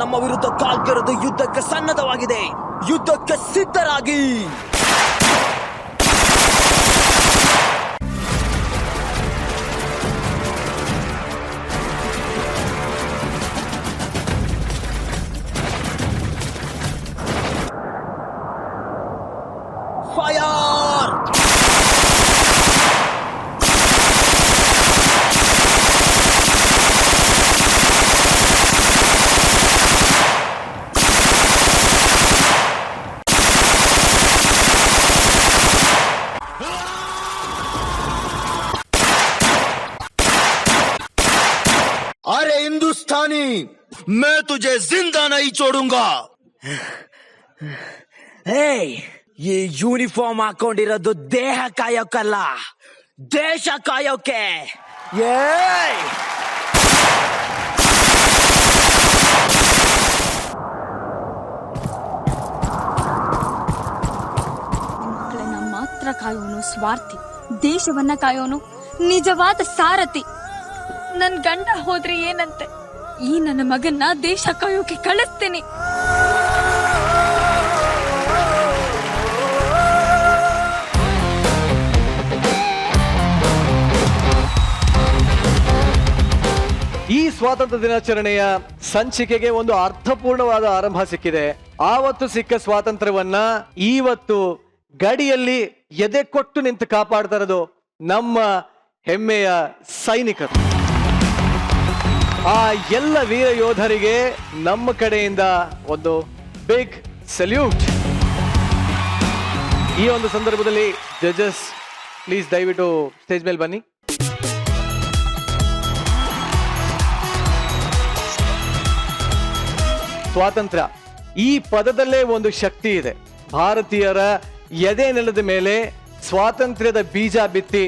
ನಮ್ಮ ವಿರುದ್ಧ ಕಾಲ್ಗೆರೆದು ಯುದ್ಧಕ್ಕೆ ಸನ್ನದ್ಧವಾಗಿದೆ. ಯುದ್ಧಕ್ಕೆ ಸಿದ್ಧರಾಗಿ. ಫೈರ್! अरे हिंदुस्तानी, मैं तुझे जिंदा नहीं छोड़ूंगा. ಈ ಯೂನಿಫಾರ್ಮ್ ಹಾಕೊಂಡಿರೋದು ದೇಹ ಕಾಯೋಕಲ್ಲ, ದೇಶ ಕಾಯೋಕೆ. ಮಕ್ಕಳನ್ನ ಮಾತ್ರ ಕಾಯೋನು ಸ್ವಾರ್ಥಿ, ದೇಶವನ್ನ ಕಾಯೋನು ನಿಜವಾದ ಸಾರಥಿ. ನನ್ ಗಂಡ ಹೋದ್ರೆ ಏನಂತೆ, ಈ ನನ್ನ ಮಗನ್ನ ದೇಶ ಕಾಯೋಕೆ ಕಳಿಸ್ತೀನಿ. ಈ ಸ್ವಾತಂತ್ರ್ಯ ದಿನಾಚರಣೆಯ ಸಂಚಿಕೆಗೆ ಒಂದು ಅರ್ಥಪೂರ್ಣವಾದ ಆರಂಭ ಸಿಕ್ಕಿದೆ. ಆವತ್ತು ಸಿಕ್ಕ ಸ್ವಾತಂತ್ರ್ಯವನ್ನ ಇವತ್ತು ಗಡಿಯಲ್ಲಿ ಎದೆ ಕೊಟ್ಟು ನಿಂತು ಕಾಪಾಡ್ತಾ ಇರೋದು ನಮ್ಮ ಹೆಮ್ಮೆಯ ಸೈನಿಕರು. ಆ ಎಲ್ಲ ವೀರ ಯೋಧರಿಗೆ ನಮ್ಮ ಕಡೆಯಿಂದ ಒಂದು ಬಿಗ್ ಸಲ್ಯೂಟ್. ಈ ಒಂದು ಸಂದರ್ಭದಲ್ಲಿ ಜಡ್ಜಸ್ ಪ್ಲೀಸ್ ದಯವಿಟ್ಟು ಸ್ಟೇಜ್ ಮೇಲೆ ಬನ್ನಿ. ಸ್ವಾತಂತ್ರ್ಯ ಈ ಪದದಲ್ಲೇ ಒಂದು ಶಕ್ತಿ ಇದೆ. ಭಾರತೀಯರ ಎದೆ ನೆಲದ ಮೇಲೆ ಸ್ವಾತಂತ್ರ್ಯದ ಬೀಜ ಬಿತ್ತಿ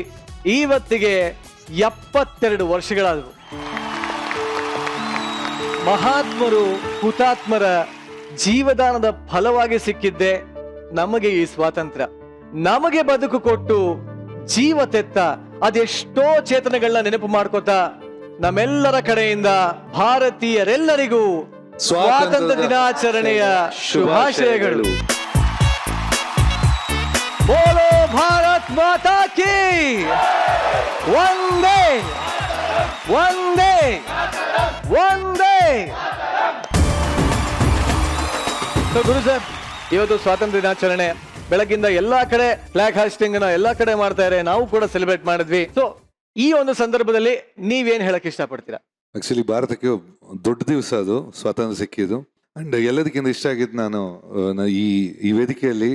ಇವತ್ತಿಗೆ 72 ವರ್ಷಗಳಾದವು. ಮಹಾತ್ಮರು ಹುತಾತ್ಮರ ಜೀವದಾನದ ಫಲವಾಗಿ ಸಿಕ್ಕಿದ್ದೆ ನಮಗೆ ಈ ಸ್ವಾತಂತ್ರ್ಯ. ನಮಗೆ ಬದುಕು ಕೊಟ್ಟು ಜೀವ ತೆತ್ತ ಅದೆಷ್ಟೋ ಚೇತನಗಳನ್ನ ನೆನಪು ಮಾಡ್ಕೋತಾ ನಮ್ಮೆಲ್ಲರ ಕಡೆಯಿಂದ ಭಾರತೀಯರೆಲ್ಲರಿಗೂ ಸ್ವಾತಂತ್ರ್ಯ ದಿನಾಚರಣೆಯ ಶುಭಾಶಯಗಳು. ಬೋಲೋ ಭಾರತ್ ಮಾತಾ ಕಿ ವಂದೇ ವಂದೇ ವಂದೇ. ಗುರು ಸರ್, ಇವತ್ತು ಸ್ವಾತಂತ್ರ್ಯ ದಿನಾಚರಣೆ ಬೆಳಗಿಂದ ಎಲ್ಲಾ ಕಡೆ ಫ್ಲಾಗ್ ಹಾಸ್ಟಿಂಗ್ ಎಲ್ಲಾ ಕಡೆ ಮಾಡ್ತಾ ಇದ್ದಾರೆ, ನಾವು ಕೂಡ ಸೆಲೆಬ್ರೇಟ್ ಮಾಡಿದ್ವಿ. ಸೊ ಈ ಒಂದು ಸಂದರ್ಭದಲ್ಲಿ ನೀವೇನ್ ಹೇಳಕ್ ಇಷ್ಟಪಡ್ತೀರಾ? ಆಕ್ಚುಲಿ ಭಾರತಕ್ಕೆ ದೊಡ್ಡ ದಿವಸ ಅದು ಸ್ವಾತಂತ್ರ್ಯ ಸಿಕ್ಕಿದ್ದು. ಅಂಡ್ ಎಲ್ಲದಕ್ಕಿಂತ ಇಷ್ಟ ಆಗಿದ್ದು ನಾನು ಈ ವೇದಿಕೆಯಲ್ಲಿ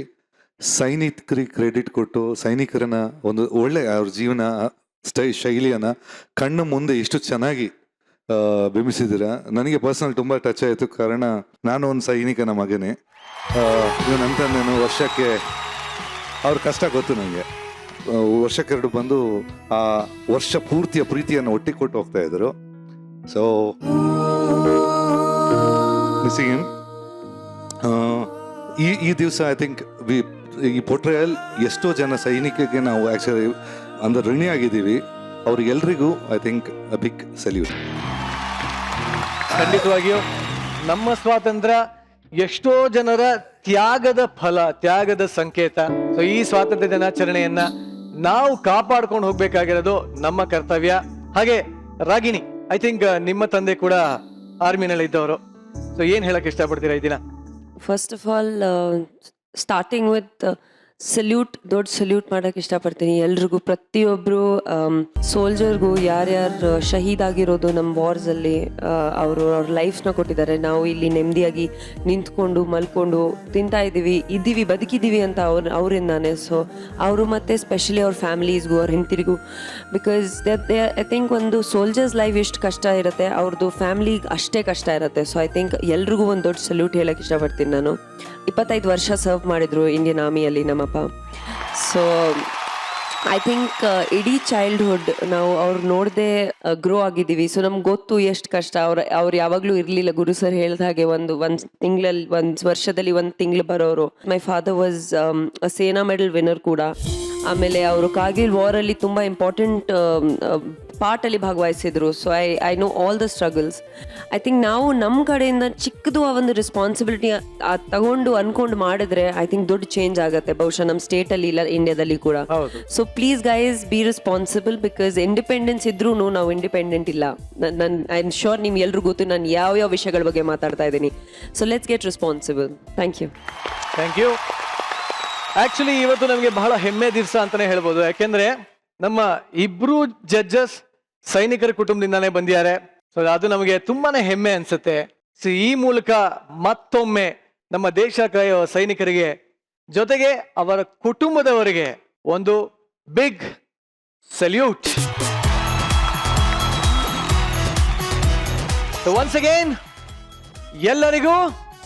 ಸೈನಿಕರಿಗೆ ಕ್ರೆಡಿಟ್ ಕೊಟ್ಟು ಸೈನಿಕರನ್ನ ಒಂದು ಒಳ್ಳೆ ಅವ್ರ ಜೀವನ ಶೈಲಿಯನ್ನ ಕಣ್ಣು ಮುಂದೆ ಎಷ್ಟು ಚೆನ್ನಾಗಿ ಬಿಂಬಿಸಿದ್ದೀರಾ. ನನಗೆ ಪರ್ಸನಲ್ ತುಂಬ ಟಚ್ ಆಯಿತು. ಕಾರಣ ನಾನು ಒಂದು ಸೈನಿಕನ ಮಗನೇ. ನಂತರ ವರ್ಷಕ್ಕೆ ಅವ್ರ ಕಷ್ಟ ಗೊತ್ತು ನನಗೆ. ವರ್ಷಕ್ಕೆರಡು ಬಂದು ಆ ವರ್ಷ ಪೂರ್ತಿಯ ಪ್ರೀತಿಯನ್ನು ಒಟ್ಟಿಗೆ ಕೊಟ್ಟು ಹೋಗ್ತಾ ಇದ್ರು. ಸೊ ಮಿಸ್ಸಿಂಗ್ ಈ ದಿವಸ ಐ ಥಿಂಕ್ ಈ ಪೋರ್ಟ್ರೇಯಲ್ ಎಷ್ಟೋ ಜನ ಸೈನಿಕರಿಗೆ ನಾವು ಆಕ್ಚುಲಿ ಅಂದ್ರೆ ಋಣಿ ಆಗಿದ್ದೀವಿ. ಅವ್ರಿಗೆಲ್ರಿಗೂ I think a big salute. ಖಂಡಿತವಾಗಿಯೂ ನಮ್ಮ ಸ್ವಾತಂತ್ರ್ಯ ಎಷ್ಟೋ ಜನರ ತ್ಯಾಗದ ಫಲ, ತ್ಯಾಗದ ಸಂಕೇತ. ಸೊ ಈ ಸ್ವಾತಂತ್ರ್ಯ ದಿನಾಚರಣೆಯನ್ನ ನಾವು ಕಾಪಾಡ್ಕೊಂಡು ಹೋಗ್ಬೇಕಾಗಿರೋದು ನಮ್ಮ ಕರ್ತವ್ಯ. ಹಾಗೆ ರಾಗಿಣಿ, ಐ ಥಿಂಕ್ ನಿಮ್ಮ ತಂದೆ ಕೂಡ ಆರ್ಮಿನಲ್ಲಿ ಇದ್ದವರು. ಸೊ ಏನ್ ಹೇಳಕ್ ಇಷ್ಟಪಡ್ತೀರಾ ಈ ದಿನ? First of all starting with salute, ದೊಡ್ಡ ಸಲ್ಯೂಟ್ ಮಾಡೋಕ್ಕೆ ಇಷ್ಟಪಡ್ತೀನಿ ಎಲ್ರಿಗೂ, ಪ್ರತಿಯೊಬ್ಬರು ಸೋಲ್ಜರ್ಗೂ. ಯಾರ್ಯಾರು ಶಹೀದ್ ಆಗಿರೋದು ನಮ್ಮ ವಾರ್ಸಲ್ಲಿ, ಅವರು ಅವ್ರ ಲೈಫ್ನ ಕೊಟ್ಟಿದ್ದಾರೆ. ನಾವು ಇಲ್ಲಿ ನೆಮ್ಮದಿಯಾಗಿ ನಿಂತ್ಕೊಂಡು ಮಲ್ಕೊಂಡು ತಿಂತಾ ಇದ್ದೀವಿ ಬದುಕಿದ್ದೀವಿ ಅಂತ ಅವರಿಂದಾನೆ. ಸೊ ಅವರು ಮತ್ತು ಸ್ಪೆಷಲಿ ಅವ್ರ ಫ್ಯಾಮಿಲೀಸ್ಗೂ, ಅವ್ರ ಹಿಂತಿರಿಗೂ, ಬಿಕಾಸ್ ಐ ಥಿಂಕ್ ಒಂದು ಸೋಲ್ಜರ್ಸ್ ಲೈಫ್ ಎಷ್ಟು ಕಷ್ಟ ಇರುತ್ತೆ, ಅವ್ರದ್ದು ಫ್ಯಾಮಿಲಿಗೆ ಅಷ್ಟೇ ಕಷ್ಟ ಇರುತ್ತೆ. ಸೊ ಐ ಥಿಂಕ್ ಎಲ್ರಿಗೂ ಒಂದು ದೊಡ್ಡ ಸಲ್ಯೂಟ್ ಹೇಳೋಕ್ಕೆ ಇಷ್ಟಪಡ್ತೀನಿ ನಾನು. 25 ವರ್ಷ ಸರ್ವ್ ಮಾಡಿದ್ರು ಇಂಡಿಯನ್ ಆರ್ಮಿಯಲ್ಲಿ ನಮ್ಮಪ್ಪ. ಸೊ ಐ ಥಿಂಕ್ ಇಡೀ ಚೈಲ್ಡ್ಹುಡ್ ನಾವು ಅವ್ರು ನೋಡದೆ ಗ್ರೋ ಆಗಿದ್ದೀವಿ. ಸೊ ನಮ್ಗೆ ಗೊತ್ತು ಎಷ್ಟು ಕಷ್ಟ. ಅವ್ರು ಯಾವಾಗಲೂ ಇರಲಿಲ್ಲ, ಗುರು ಸರ್ ಹೇಳಿದ ಹಾಗೆ ಒಂದು ವರ್ಷದಲ್ಲಿ 1 ತಿಂಗಳು ಬರೋರು. My father was Sena medal winner ಕೂಡ. ಆಮೇಲೆ ಅವರು ಕಾರ್ಗಿಲ್ ವಾರಲ್ಲಿ ತುಂಬ ಇಂಪಾರ್ಟೆಂಟ್ ಪಾರ್ಟಲ್ಲಿ ಭಾಗವಹಿಸಿದ್ರು. So I know all the struggles. I think ನಾವು ನಮ್ಮ ಕಡೆಯಿಂದ ಚಿಕ್ಕದು ಆ ಒಂದು ರೆಸ್ಪಾನ್ಸಿಬಿಲಿಟಿ ತಗೊಂಡು ಅನ್ಕೊಂಡು ಮಾಡಿದ್ರೆ ಐ ಥಿಂಕ್ ದೊಡ್ಡ ಚೇಂಜ್ ಆಗುತ್ತೆ ಬಹುಶಃ ನಮ್ಮ ಸ್ಟೇಟಲ್ಲಿ ಇಲ್ಲ ಇಂಡಿಯಾದಲ್ಲಿ ಕೂಡ. So please guys B responsible, because independence ಇದ್ರೂ ನಾವು ಇಂಡಿಪೆಂಡೆಂಟ್ ಇಲ್ಲ. ಐ ಆಮ್ ಶ್ಯೂರ್ ನಿಮ್ಗೆ ಎಲ್ರಿಗೂ ಗೊತ್ತು ನಾನು ಯಾವ ವಿಷಯಗಳ ಬಗ್ಗೆ ಮಾತಾಡ್ತಾ ಇದ್ದೀನಿ. So let's get responsible. Thank you. Thank you. Actually ಇವತ್ತು ನಮಗೆ ಬಹಳ ಹೆಮ್ಮೆ ದಿವಸ ಅಂತಾನೆ ಹೇಳ್ಬೋದು. ಯಾಕೆಂದ್ರೆ ನಮ್ಮ ಇಬ್ರು ಜಡ್ಜಸ್ ಸೈನಿಕರ ಕುಟುಂಬದಿಂದಾನೇ ಬಂದಿದ್ದಾರೆ. ಸೊ ಅದು ನಮಗೆ ತುಂಬಾನೇ ಹೆಮ್ಮೆ ಅನ್ಸುತ್ತೆ. ಸೊ ಈ ಮೂಲಕ ಮತ್ತೊಮ್ಮೆ ನಮ್ಮ ದೇಶ ಕಾಯೋ ಸೈನಿಕರಿಗೆ ಜೊತೆಗೆ ಅವರ ಕುಟುಂಬದವರಿಗೆ ಒಂದು ಬಿಗ್ ಸಲ್ಯೂಟ್. ಒನ್ಸ್ ಅಗೇನ್ ಎಲ್ಲರಿಗೂ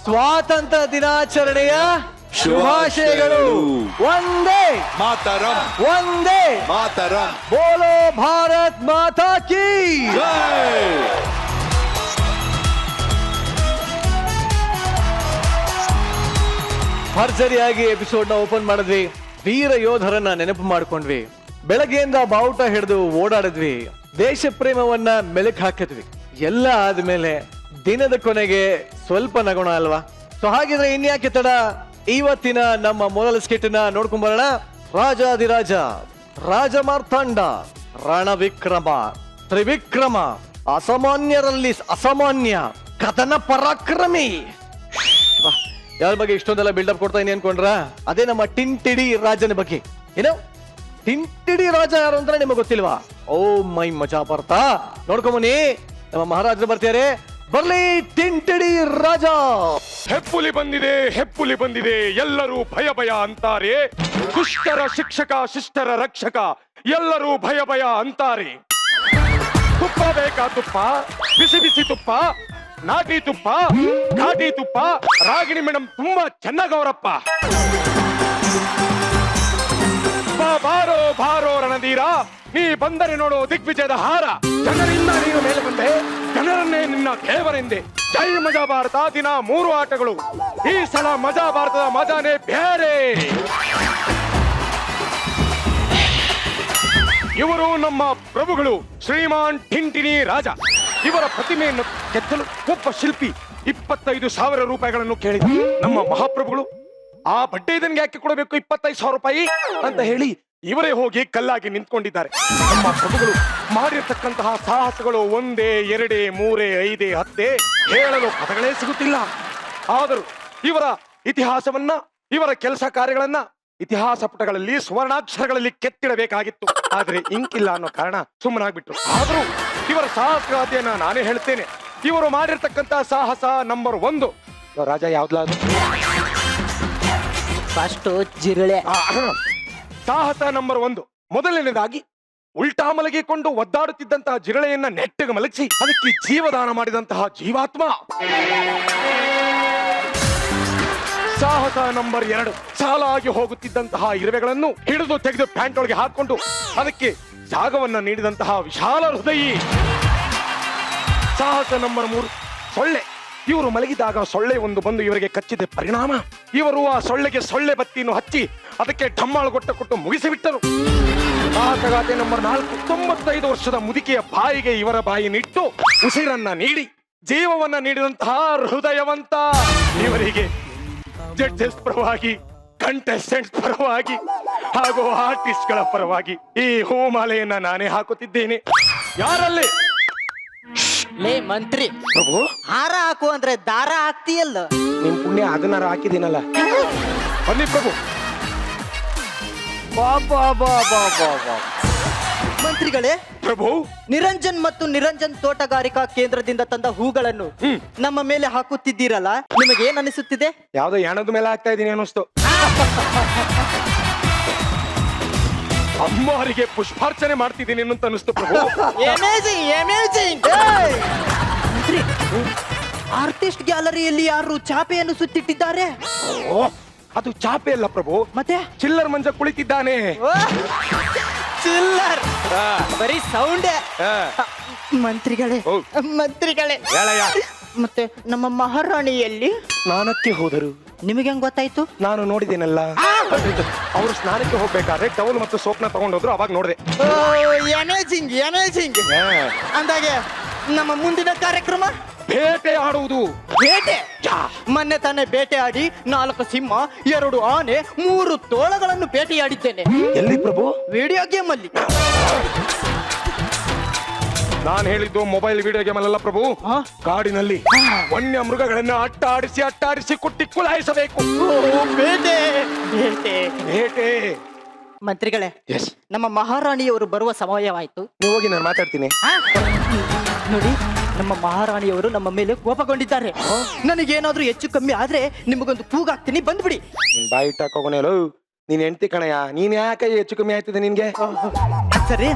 ಸ್ವಾತಂತ್ರ್ಯ ದಿನಾಚರಣೆಯ ಶುಭಾಶಯಗಳು. ಒಂದೇ ಮಾತರಂ, ಒಂದೇ ಮಾತರಂ, ಬೋಲೋ ಭಾರತ್ ಮಾತಾ ಕೀ ಜೈ. ಭರ್ಜರಿಯಾಗಿ ಎಪಿಸೋಡ್ ನ ಓಪನ್ ಮಾಡಿದ್ವಿ. ವೀರ ಯೋಧರನ್ನ ನೆನಪು ಮಾಡ್ಕೊಂಡ್ವಿ. ಬೆಳಗ್ಗೆಯಿಂದ ಬಾವುಟ ಹಿಡಿದು ಓಡಾಡಿದ್ವಿ. ದೇಶ ಪ್ರೇಮವನ್ನ ಮೆಲುಕು ಹಾಕಿದ್ವಿ. ಎಲ್ಲ ಆದ್ಮೇಲೆ ದಿನದ ಕೊನೆಗೆ ಸ್ವಲ್ಪ ನಗೋಣ ಅಲ್ವಾ? ಸೊ ಹಾಗಿದ್ರೆ ಇನ್ಯಾಕೆ ತಡ, ಇವತ್ತಿನ ನಮ್ಮ ಮೊದಲ ಸ್ಕಿಟ್ ನ ನೋಡ್ಕೊಂಡ್ ಬರೋಣ. ರಾಜಾದಿರಾಜ, ರಾಜ ಮಾರ್ತಾಂಡ, ರಣವಿಕ್ರಮ, ತ್ರಿವಿಕ್ರಮ, ಅಸಾಮಾನ್ಯರಲ್ಲಿ ಅಸಾಮಾನ್ಯ, ಕಥನ ಪರಾಕ್ರಮಿ. ಯಾರ ಬಗ್ಗೆ ಇಷ್ಟೊಂದೆಲ್ಲ ಬಿಲ್ಡಪ್ ಕೊಡ್ತಾ ಇದೀನಿ ಅನ್ಕೊಂಡ್ರ? ಅದೇ ನಮ್ಮ ಟಿಂಟಿಡಿ ರಾಜನ ಬಗ್ಗೆ. ಏನು ಟಿಂಟಿಡಿ ರಾಜ ಯಾರು ಅಂತ ನಿಮಗೆ ಗೊತ್ತಿಲ್ವಾ? ಓ ಮೈ ಮಜಾ ಬರ್ತಾ ನೋಡ್ಕೊಂಬನಿ. ನಮ್ಮ ಮಹಾರಾಜರು ಬರ್ತಾರೆ. ಬರ್ಲಿ ಟಿಂಟಿಡಿ ರಾಜ. ಹೆಪ್ಪುಲಿ ಬಂದಿದೆ, ಹೆಪ್ಪುಲಿ ಬಂದಿದೆ, ಎಲ್ಲರೂ ಭಯ ಭಯ ಅಂತಾರೆ. ದುಷ್ಟರ ಶಿಕ್ಷಕ, ಶಿಷ್ಟರ ರಕ್ಷಕ, ಎಲ್ಲರೂ ಭಯ ಭಯ ಅಂತಾರೆ. ತುಪ್ಪ ಬೇಕಾ? ತುಪ್ಪ, ಬಿಸಿ ಬಿಸಿ ತುಪ್ಪ, ನಾಟಿ ತುಪ್ಪ, ಘಾಟಿ ತುಪ್ಪ, ರಾಗಿಣಿ ಮೇಡಮ್ ತುಂಬಾ ಚೆನ್ನಾಗವರಪ್ಪ. ಬಾರೋ ಬಾರೋ ರಣಧೀರ, ನೀ ಬಂದರೆ ನೋಡು ದಿಗ್ವಿಜಯದ ಹಾರ. ಜನರಿಂದ ನೀನು ಮೇಲೆ ಬಂದೆ, ಜನರನ್ನೇ ನಿನ್ನ ದೇವರೆಂದೆ. ಜೈ ಮಜಾ ಭಾರತ. ದಿನ 3 ಆಟಗಳು. ಈ ಸಲ ಮಜಾ ಭಾರತದ ಮಜಾನೇ ಬೇರೆ. ಇವರು ನಮ್ಮ ಪ್ರಭುಗಳು, ಶ್ರೀಮಾನ್ ಟಿಂಟಿನಿ ರಾಜ. ಇವರ ಪ್ರತಿಮೆಯನ್ನು ಕೆತ್ತಲು ಒಬ್ಬ ಶಿಲ್ಪಿ 25,000 ರೂಪಾಯಿಗಳನ್ನು ಕೇಳಿದ. ನಮ್ಮ ಮಹಾಪ್ರಭುಗಳು ಆ ಬಡ್ಡೆದನ್ಗೆ ಯಾಕೆ ಕೊಡಬೇಕು 25,000 ರೂಪಾಯಿ ಅಂತ ಹೇಳಿ ಇವರೇ ಹೋಗಿ ಕಲ್ಲಾಗಿ ನಿಂತ್ಕೊಂಡಿದ್ದಾರೆ. ನಮ್ಮ ಪ್ರಭುಗಳು ಮಾಡಿರ್ತಕ್ಕಂತಹ ಸಾಹಸಗಳು 1, 2, 3, 5, 10 ಹೇಳಲು ಪದಗಳೇ ಸಿಗುತ್ತಿಲ್ಲ. ಆದರೂ ಇವರ ಇತಿಹಾಸವನ್ನ, ಇವರ ಕೆಲಸ ಕಾರ್ಯಗಳನ್ನ ಇತಿಹಾಸ ಪುಟಗಳಲ್ಲಿ ಸುವರ್ಣಾಕ್ಷರಗಳಲ್ಲಿ ಕೆತ್ತಿಡಬೇಕಾಗಿತ್ತು. ಆದ್ರೆ ಇಂಕಿಲ್ಲ ಅನ್ನೋ ಕಾರಣ ಸುಮ್ಮನಾಗ್ಬಿಟ್ರು. ಆದರೂ ಇವರ ಸಾಹಸಗಾಥೆಯನ್ನ ನಾನೇ ಹೇಳ್ತೇನೆ. ಇವರು ಮಾಡಿರ್ತಕ್ಕಂತಹ ಸಾಹಸ ನಂಬರ್ 1. ರಾಜ ಯಾವ್ದು? ಫಸ್ಟ್ ಜಿರಳೆ. ಸಾಹಸ ನಂಬರ್ 1. ಮೊದಲನೇದಾಗಿ ಉಲ್ಟಾ ಮಲಗಿಕೊಂಡು ಒದ್ದಾಡುತ್ತಿದ್ದಂತಹ ಜಿರಳೆಯನ್ನ ನೆಟ್ಟಗೆ ಮಲಗಿಸಿ ಅದಕ್ಕೆ ಜೀವದಾನ ಮಾಡಿದಂತಹ ಜೀವಾತ್ಮ. ಸಾಹಸ ನಂಬರ್ 2. ಸಾಲಾಗಿ ಹೋಗುತ್ತಿದ್ದಂತಹ ಇರುವೆಗಳನ್ನು ಹಿಡಿದು ತೆಗೆದು ಪ್ಯಾಂಟ್ ಒಳಗೆ ಹಾಕೊಂಡು ಅದಕ್ಕೆ ಜಾಗವನ್ನ ನೀಡಿದಂತಹ ವಿಶಾಲ ಹೃದಯಿ. ಸಾಹಸ ನಂಬರ್ 3. ಸೊಳ್ಳೆ. ಇವರು ಮಲಗಿದಾಗ ಸೊಳ್ಳೆ ಒಂದು ಬಂದು ಇವರಿಗೆ ಕಚ್ಚಿದ ಪರಿಣಾಮ ಇವರು ಆ ಸೊಳ್ಳೆಗೆ ಸೊಳ್ಳೆ ಬತ್ತಿಯನ್ನು ಹಚ್ಚಿ ಅದಕ್ಕೆ ಢಮ್ಮಾಳುಗೊಟ್ಟ ಕೊಟ್ಟು ಮುಗಿಸಿಬಿಟ್ಟರು. ಸಾಹಸಗಾಥೆ ನಂಬರ್ 4. 95 ವರ್ಷದ ಮುದುಕಿಯ ಬಾಯಿಗೆ ಇವರ ಬಾಯಿನಿಟ್ಟು ಉಸಿರನ್ನ ನೀಡಿ ಜೀವವನ್ನ ನೀಡಿದಂತಹ ಹೃದಯವಂತ. ಇವರಿಗೆ ಜಡ್ಜಸ್ ಪರವಾಗಿ, ಕಂಟೆಸ್ಟೆಂಟ್ಸ್ ಪರವಾಗಿ ಹಾಗೂ ಆರ್ಟಿಸ್ಟ್ ಗಳ ಪರವಾಗಿ ಈ ಹೂಮಾಲೆಯನ್ನ ನಾನೇ ಹಾಕುತ್ತಿದ್ದೇನೆ. ಯಾರಲ್ಲಿ ಲೇ ಮಂತ್ರಿ, ಪ್ರಭು ಹಾರ ಹಾಕು ಅಂದ್ರೆ ದಾರ ಹಾಕ್ತಿಯಲ್ಲ. ನಿಮ್ ಪುಣ್ಯ ಅದನ್ನಾರ ಹಾಕಿದ್ದೀನಲ್ಲ. ಬನ್ನಿ ಪ್ರಭು. ಮಂತ್ರಿಗಳೇ, ಪ್ರಭು ನಿರಂಜನ್ ಮತ್ತು ನಿರಂಜನ್ ತೋಟಗಾರಿಕಾ ಕೇಂದ್ರದಿಂದ ತಂದ ಹೂಗಳನ್ನು ನಮ್ಮ ಮೇಲೆ ಹಾಕುತ್ತಿದ್ದೀರಲ್ಲ, ನಿಮಗೆ ಏನ್ ಅನಿಸುತ್ತಿದೆ? ಯಾವ್ದೋ ಯಾಣದ ಮೇಲೆ ಆಗ್ತಾ ಇದೀನಿ ಅನ್ನಿಸ್ತು. ಅಮ್ಮವರಿಗೆ ಪುಷ್ಪಾರ್ಚನೆ ಮಾಡ್ತಿದ್ದೀನಿ ಅಂತ ಅನಿಸ್ತು ಪ್ರಭು. ಮಂತ್ರಿ, ಆರ್ಟಿಸ್ಟ್ ಗ್ಯಾಲರಿಯಲ್ಲಿ ಯಾರು ಚಾಪೆಯನ್ನು ಸುತ್ತಿಟ್ಟಿದ್ದಾರೆ? ಓ, ಅದು ಚಾಪೆ ಅಲ್ಲ ಪ್ರಭು, ಮತ್ತೆ ಚಿಲ್ಲರ್ ಮಂಜ ಕುಳಿತಿದ್ದಾನೆ. ಚಿಲ್ಲರ್ ಬರೀ ಸೌಂಡೇ. ಮಂತ್ರಿಗಳೇ, ಓ. ಮಂತ್ರಿಗಳೇ, ಹೇಳಯ್ಯ. ಮತ್ತೆ ನಮ್ಮ ಮಹಾರಾಣಿಯಲ್ಲಿ ಸ್ನಾನಕ್ಕೆ ಹೋದರು. ನಿಮಗೆ ಹೆಂಗ್ ಗೊತ್ತಾಯ್ತು? ನಾನು ನೋಡಿದ್ದೇನಲ್ಲ. ಅವ್ರು ಸ್ನಾನಕ್ಕೆ ಹೋಗ್ಬೇಕಾದ್ರೆ ಟವಲ್ ಮತ್ತು ಸೋಪ್ನ ತಗೊಂಡೋದ್ರು, ಅವಾಗ ನೋಡಿದೆ. ಎನೇಜಿಂಗ್ ಅಂದಾಗೆ ನಮ್ಮ ಮುಂದಿನ ಕಾರ್ಯಕ್ರಮ ಬೇಟೆ ಆಡುವುದು. ಬೇಟೆ. ಮೊನ್ನೆ ತಾನೇ ಬೇಟೆ ಆಡಿ 4 ಸಿಂಹ, 2 ಆನೆ, 3 ತೋಳಗಳನ್ನು ಬೇಟೆಯಾಡಿದ್ದೇನೆ. ಎಲ್ಲಿ ಪ್ರಭು? ವಿಡಿಯೋ ಗೇಮ್ ಅಲ್ಲಿ. ನಾನು ಹೇಳಿದ್ದು ಮೊಬೈಲ್ ವಿಡಿಯೋ ಗೇಮ್ ಅಲ್ಲ ಪ್ರಭು, ಕಾಡಿನಲ್ಲಿ ವನ್ಯ ಮೃಗಗಳನ್ನ ಅಟ್ಟಾಡಿಸಿ ಕುಟ್ಟಿ ಕುಲಾಯಿಸಬೇಕು. ಬೇಟೆ ಬೇಟೆ ಬೇಟೆ. ಮಂತ್ರಿಗಳೇ, ಎಸ್, ನಮ್ಮ ಮಹಾರಾಣಿಯವರು ಬರುವ ಸಮಯವಾಯ್ತು. ನೀವು ಹೋಗಿ, ನಾನು ಮಾತಾಡ್ತೀನಿ. ನೋಡಿ, ನಮ್ಮ ಮಹಾರಾಣಿಯವರು ನಮ್ಮ ಮೇಲೆ ಕೋಪಗೊಂಡಿದ್ದಾರೆ. ನನಗೇನಾದ್ರೂ ಹೆಚ್ಚು ಕಮ್ಮಿ ಆದ್ರೆ ನಿಮಗೊಂದು ಕೂಗಾಗ್ತೀನಿ, ಬಂದ್ಬಿಡಿ. ಬಾಯಿ ಇಟ್ಟಾಕೋನೇಳು, ನೀನ್ ಹೆಂಡತಿ ಕಣಯ್ಯ, ನೀನ್ ಯಾಕೆ ಹೆಚ್ಚು ಕಮ್ಮಿ ಆಯ್ತದೆ ನಿನ್ಗೆ? ಸರಿ,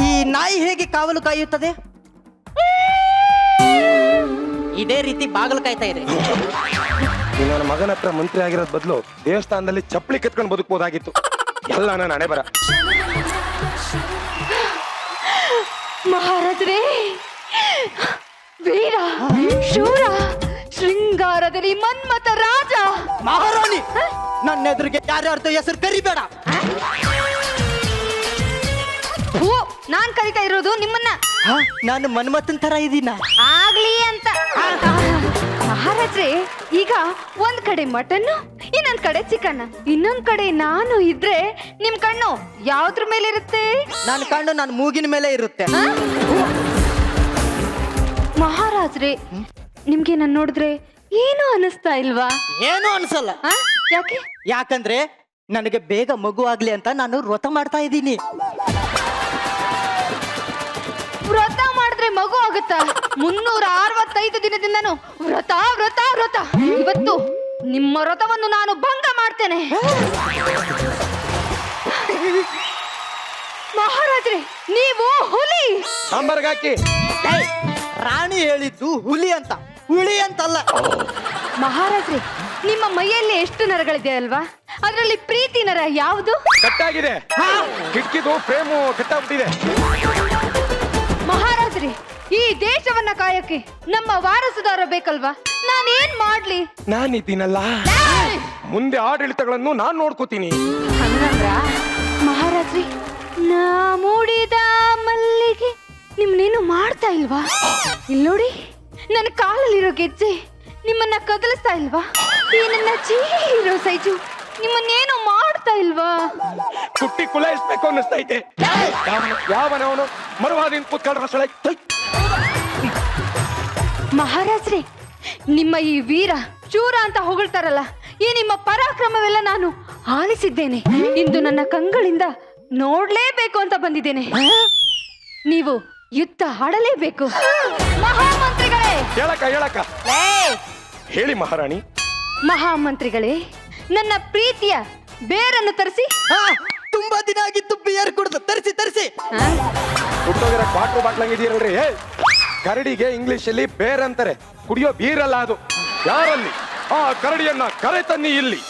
ಈ ನಾಯಿ ಹೇಗೆ ಕಾವಲು ಕಾಯುತ್ತದೆ? ಇದೇ ರೀತಿ ಬಾಗಿಲು ಕಾಯ್ತಾ ಇದೆ. ನೀನ್ ನನ್ನ ಮಗನ ಹತ್ರ ಮಂತ್ರಿ ಆಗಿರೋದ್ ಬದಲು ದೇವಸ್ಥಾನದಲ್ಲಿ ಚಪ್ಪಲಿ ಕೆತ್ಕೊಂಡು ಬದುಕಬಹುದಾಗಿತ್ತು. ಎಲ್ಲ ನನ್ನ ಹಣೆ ಬರ. ಮಹಾರಾಜರೇ, ವೀರ ಶೂರ ಶೃಂಗಾರದಲ್ಲಿ ಮನ್ಮಥ ರಾಜ. ಮಹಾರಾಣಿ, ನನ್ನ ಎದುರಿಗೆ ಯಾರ್ಯಾರ್ದು ಹೆಸರು ಕರಿಬೇಡ. ನಾನ್ ಕರಿತಾ ಇರೋದು ನಿಮ್ಮನ್ನ. ನಾನು ಮನ್ಮಥನ್ ತರ ಇದೀನ ಆಗ್ಲಿ ಅಂತ. ಮಹಾರಾಜ್ರೆ, ಈಗ ಒಂದ್ ಕಡೆ ಮಟನ್, ಇನ್ನೊಂದ್ ಕಡೆ ಚಿಕನ್, ಇನ್ನೊಂದ್ ಕಡೆ ನಾನು ಇದ್ರೆ ನಿಮ್ ಕಣ್ಣು ಯಾವ್ದ್ರ ಮೇಲೆ ಇರುತ್ತೆ? ನನ್ನ ಕಣ್ಣು ನನ್ನ ಮೂಗಿನ ಮೇಲೆ ಇರುತ್ತೆ. ಮಹಾರಾಜ್ರೆ, ನಿಮ್ಗೆ ನಾನ್ ನೋಡಿದ್ರೆ ಏನು ಅನಿಸ್ತಾ ಇಲ್ವಾ? ಏನು ಅನ್ಸಲ್ಲ. ಯಾಕೆ? ಯಾಕಂದ್ರೆ ನನಗೆ ಬೇಗ ಮಗು ಆಗ್ಲಿ ಅಂತ ನಾನು ವ್ರತ ಮಾಡ್ತಾ ಇದ್ದೀನಿ. ವ್ರತ ಮಾಡಿದ್ರೆ ಮಗು ಆಗುತ್ತಾ? 365 ದಿನದಿಂದನು ವ್ರತ ವ್ರತ ವ್ರತ. ಇವತ್ತು ನಿಮ್ಮ ವ್ರತವನ್ನು ನಾನು ಭಂಗ ಮಾಡ್ತೇನೆ. ಮಹಾರಾಜ್ರೆ, ನೀವು ಹುಲಿ. ಸಾಂಬಾರ್ಗೆ ಹಾಕಿ. ಏಯ್, ರಾಣಿ ಹೇಳಿದ್ದು ಹುಲಿ ಅಂತ, ಹುಳಿ ಅಂತಲ್ಲ. ಮಹಾರಾಜ್ರೆ, ನಿಮ್ಮ ಮೈಯಲ್ಲಿ ಎಷ್ಟು ನರಗಳಿದೆ ಅಲ್ವಾ? ಅದರಲ್ಲಿ ಪ್ರೀತಿ ನರ ಯಾವುದು? ಕಟ್ಟಾಗಿದೆ. ಕಿಟಕಿದು ಫ್ರೇಮು ಕಟ್ಟಾಗ್ಬಿಟ್ಟಿದೆ. ಮಹಾರಾಜ್ರೆ, ಈ ದೇಶವನ್ನ ಕಾಯಕ್ಕೆ ನಮ್ಮ ವಾರಸುದಾರ ಬೇಕಲ್ವಾ? ನಾನೇನ್ ಮಾಡ್ಲಿ? ನಾನಿದ್ದೀನಲ್ಲ, ಮುಂದೆ ಆಡಳಿತಗಳನ್ನು ನಾನ್ ನೋಡ್ಕೋತೀನಿ. ಹಂಗಂದ್ರ ಮಹಾರಾಜ್ರಿ, ನಾ ಮೂಡಿದ ಮಲ್ಲಿಗೆ ನಿಮ್ನೇನು ಮಾಡ್ತಾ ಇಲ್ವಾ? ಇಲ್ಲಿ ನೋಡಿ, ನನ್ನ ಕಾಲಲ್ಲಿರೋ ಗೆಜ್ಜೆ ನಿಮ್ಮನ್ನ ಕದಲಿಸ್ತಾ ಇಲ್ವಾ? ಈ ನನ್ನ ಚೀರೋ ಸೈಜು ನಿಮ್ಮನ್ನೇನು ಮಾಡ್ತಾ ಇಲ್ವಾ? ಕುಟ್ಟಿ ಕುಲಾಯಿಸ್ಬೇಕು ಅನ್ನಿಸ್ತೈತೆ. ಯಾವನವನು ಮರುವಾದಿನ ಕೂತ್ಕೊಂಡ್ರ ಸೊಳೆ. ಮಹಾರಾಜ್ರೆ, ನಿಮ್ಮ ಈ ವೀರ ಶೂರ ಅಂತ ಹೊಗಳ್ತಾರಲ್ಲ, ಈ ನಿಮ್ಮ ಪರಾಕ್ರಮವೆಲ್ಲ ನಾನು ಆಲಿಸಿದ್ದೇನೆ. ಇಂದು ನನ್ನ ಕಂಗಳಿಂದ ನೋಡ್ಲೇಬೇಕು ಅಂತ ಬಂದಿದ್ದೇನೆ. ನೀವು ಯುದ್ಧ ಆಡಲೇಬೇಕು. ಮಹಾಮಂತ್ರಿಗಳೇ, ಹೇಳಕ್ಕ ಹೇಳಿ ಮಹಾರಾಣಿ. ಮಹಾಮಂತ್ರಿಗಳೇ, ನನ್ನ ಪ್ರೀತಿಯ ಬೇರನ್ನು ತರಿಸಿ. ತುಂಬಾ ದಿನ ಆಗಿತ್ತು ಬಿಯರ್ ಕುಡ್ದು. ತರಿಸಿ. ಹುಟ್ಟೋಗಿರೋ ಕ್ವಾರ್ಟರ್ ಬಾಟ್ಲಂಗಿದೀರಲ್ರಿ, ಕರಡಿಗೆ ಇಂಗ್ಲಿಷ್ ಅಲ್ಲಿ ಬೇರ್ ಅಂತಾರೆ, ಕುಡಿಯೋ ಬೀರಲ್ಲ ಅದು. ಯಾರಲ್ಲಿ ಆ ಕರಡಿಯನ್ನ ಕರೆ ತನ್ನಿ ಇಲ್ಲಿ.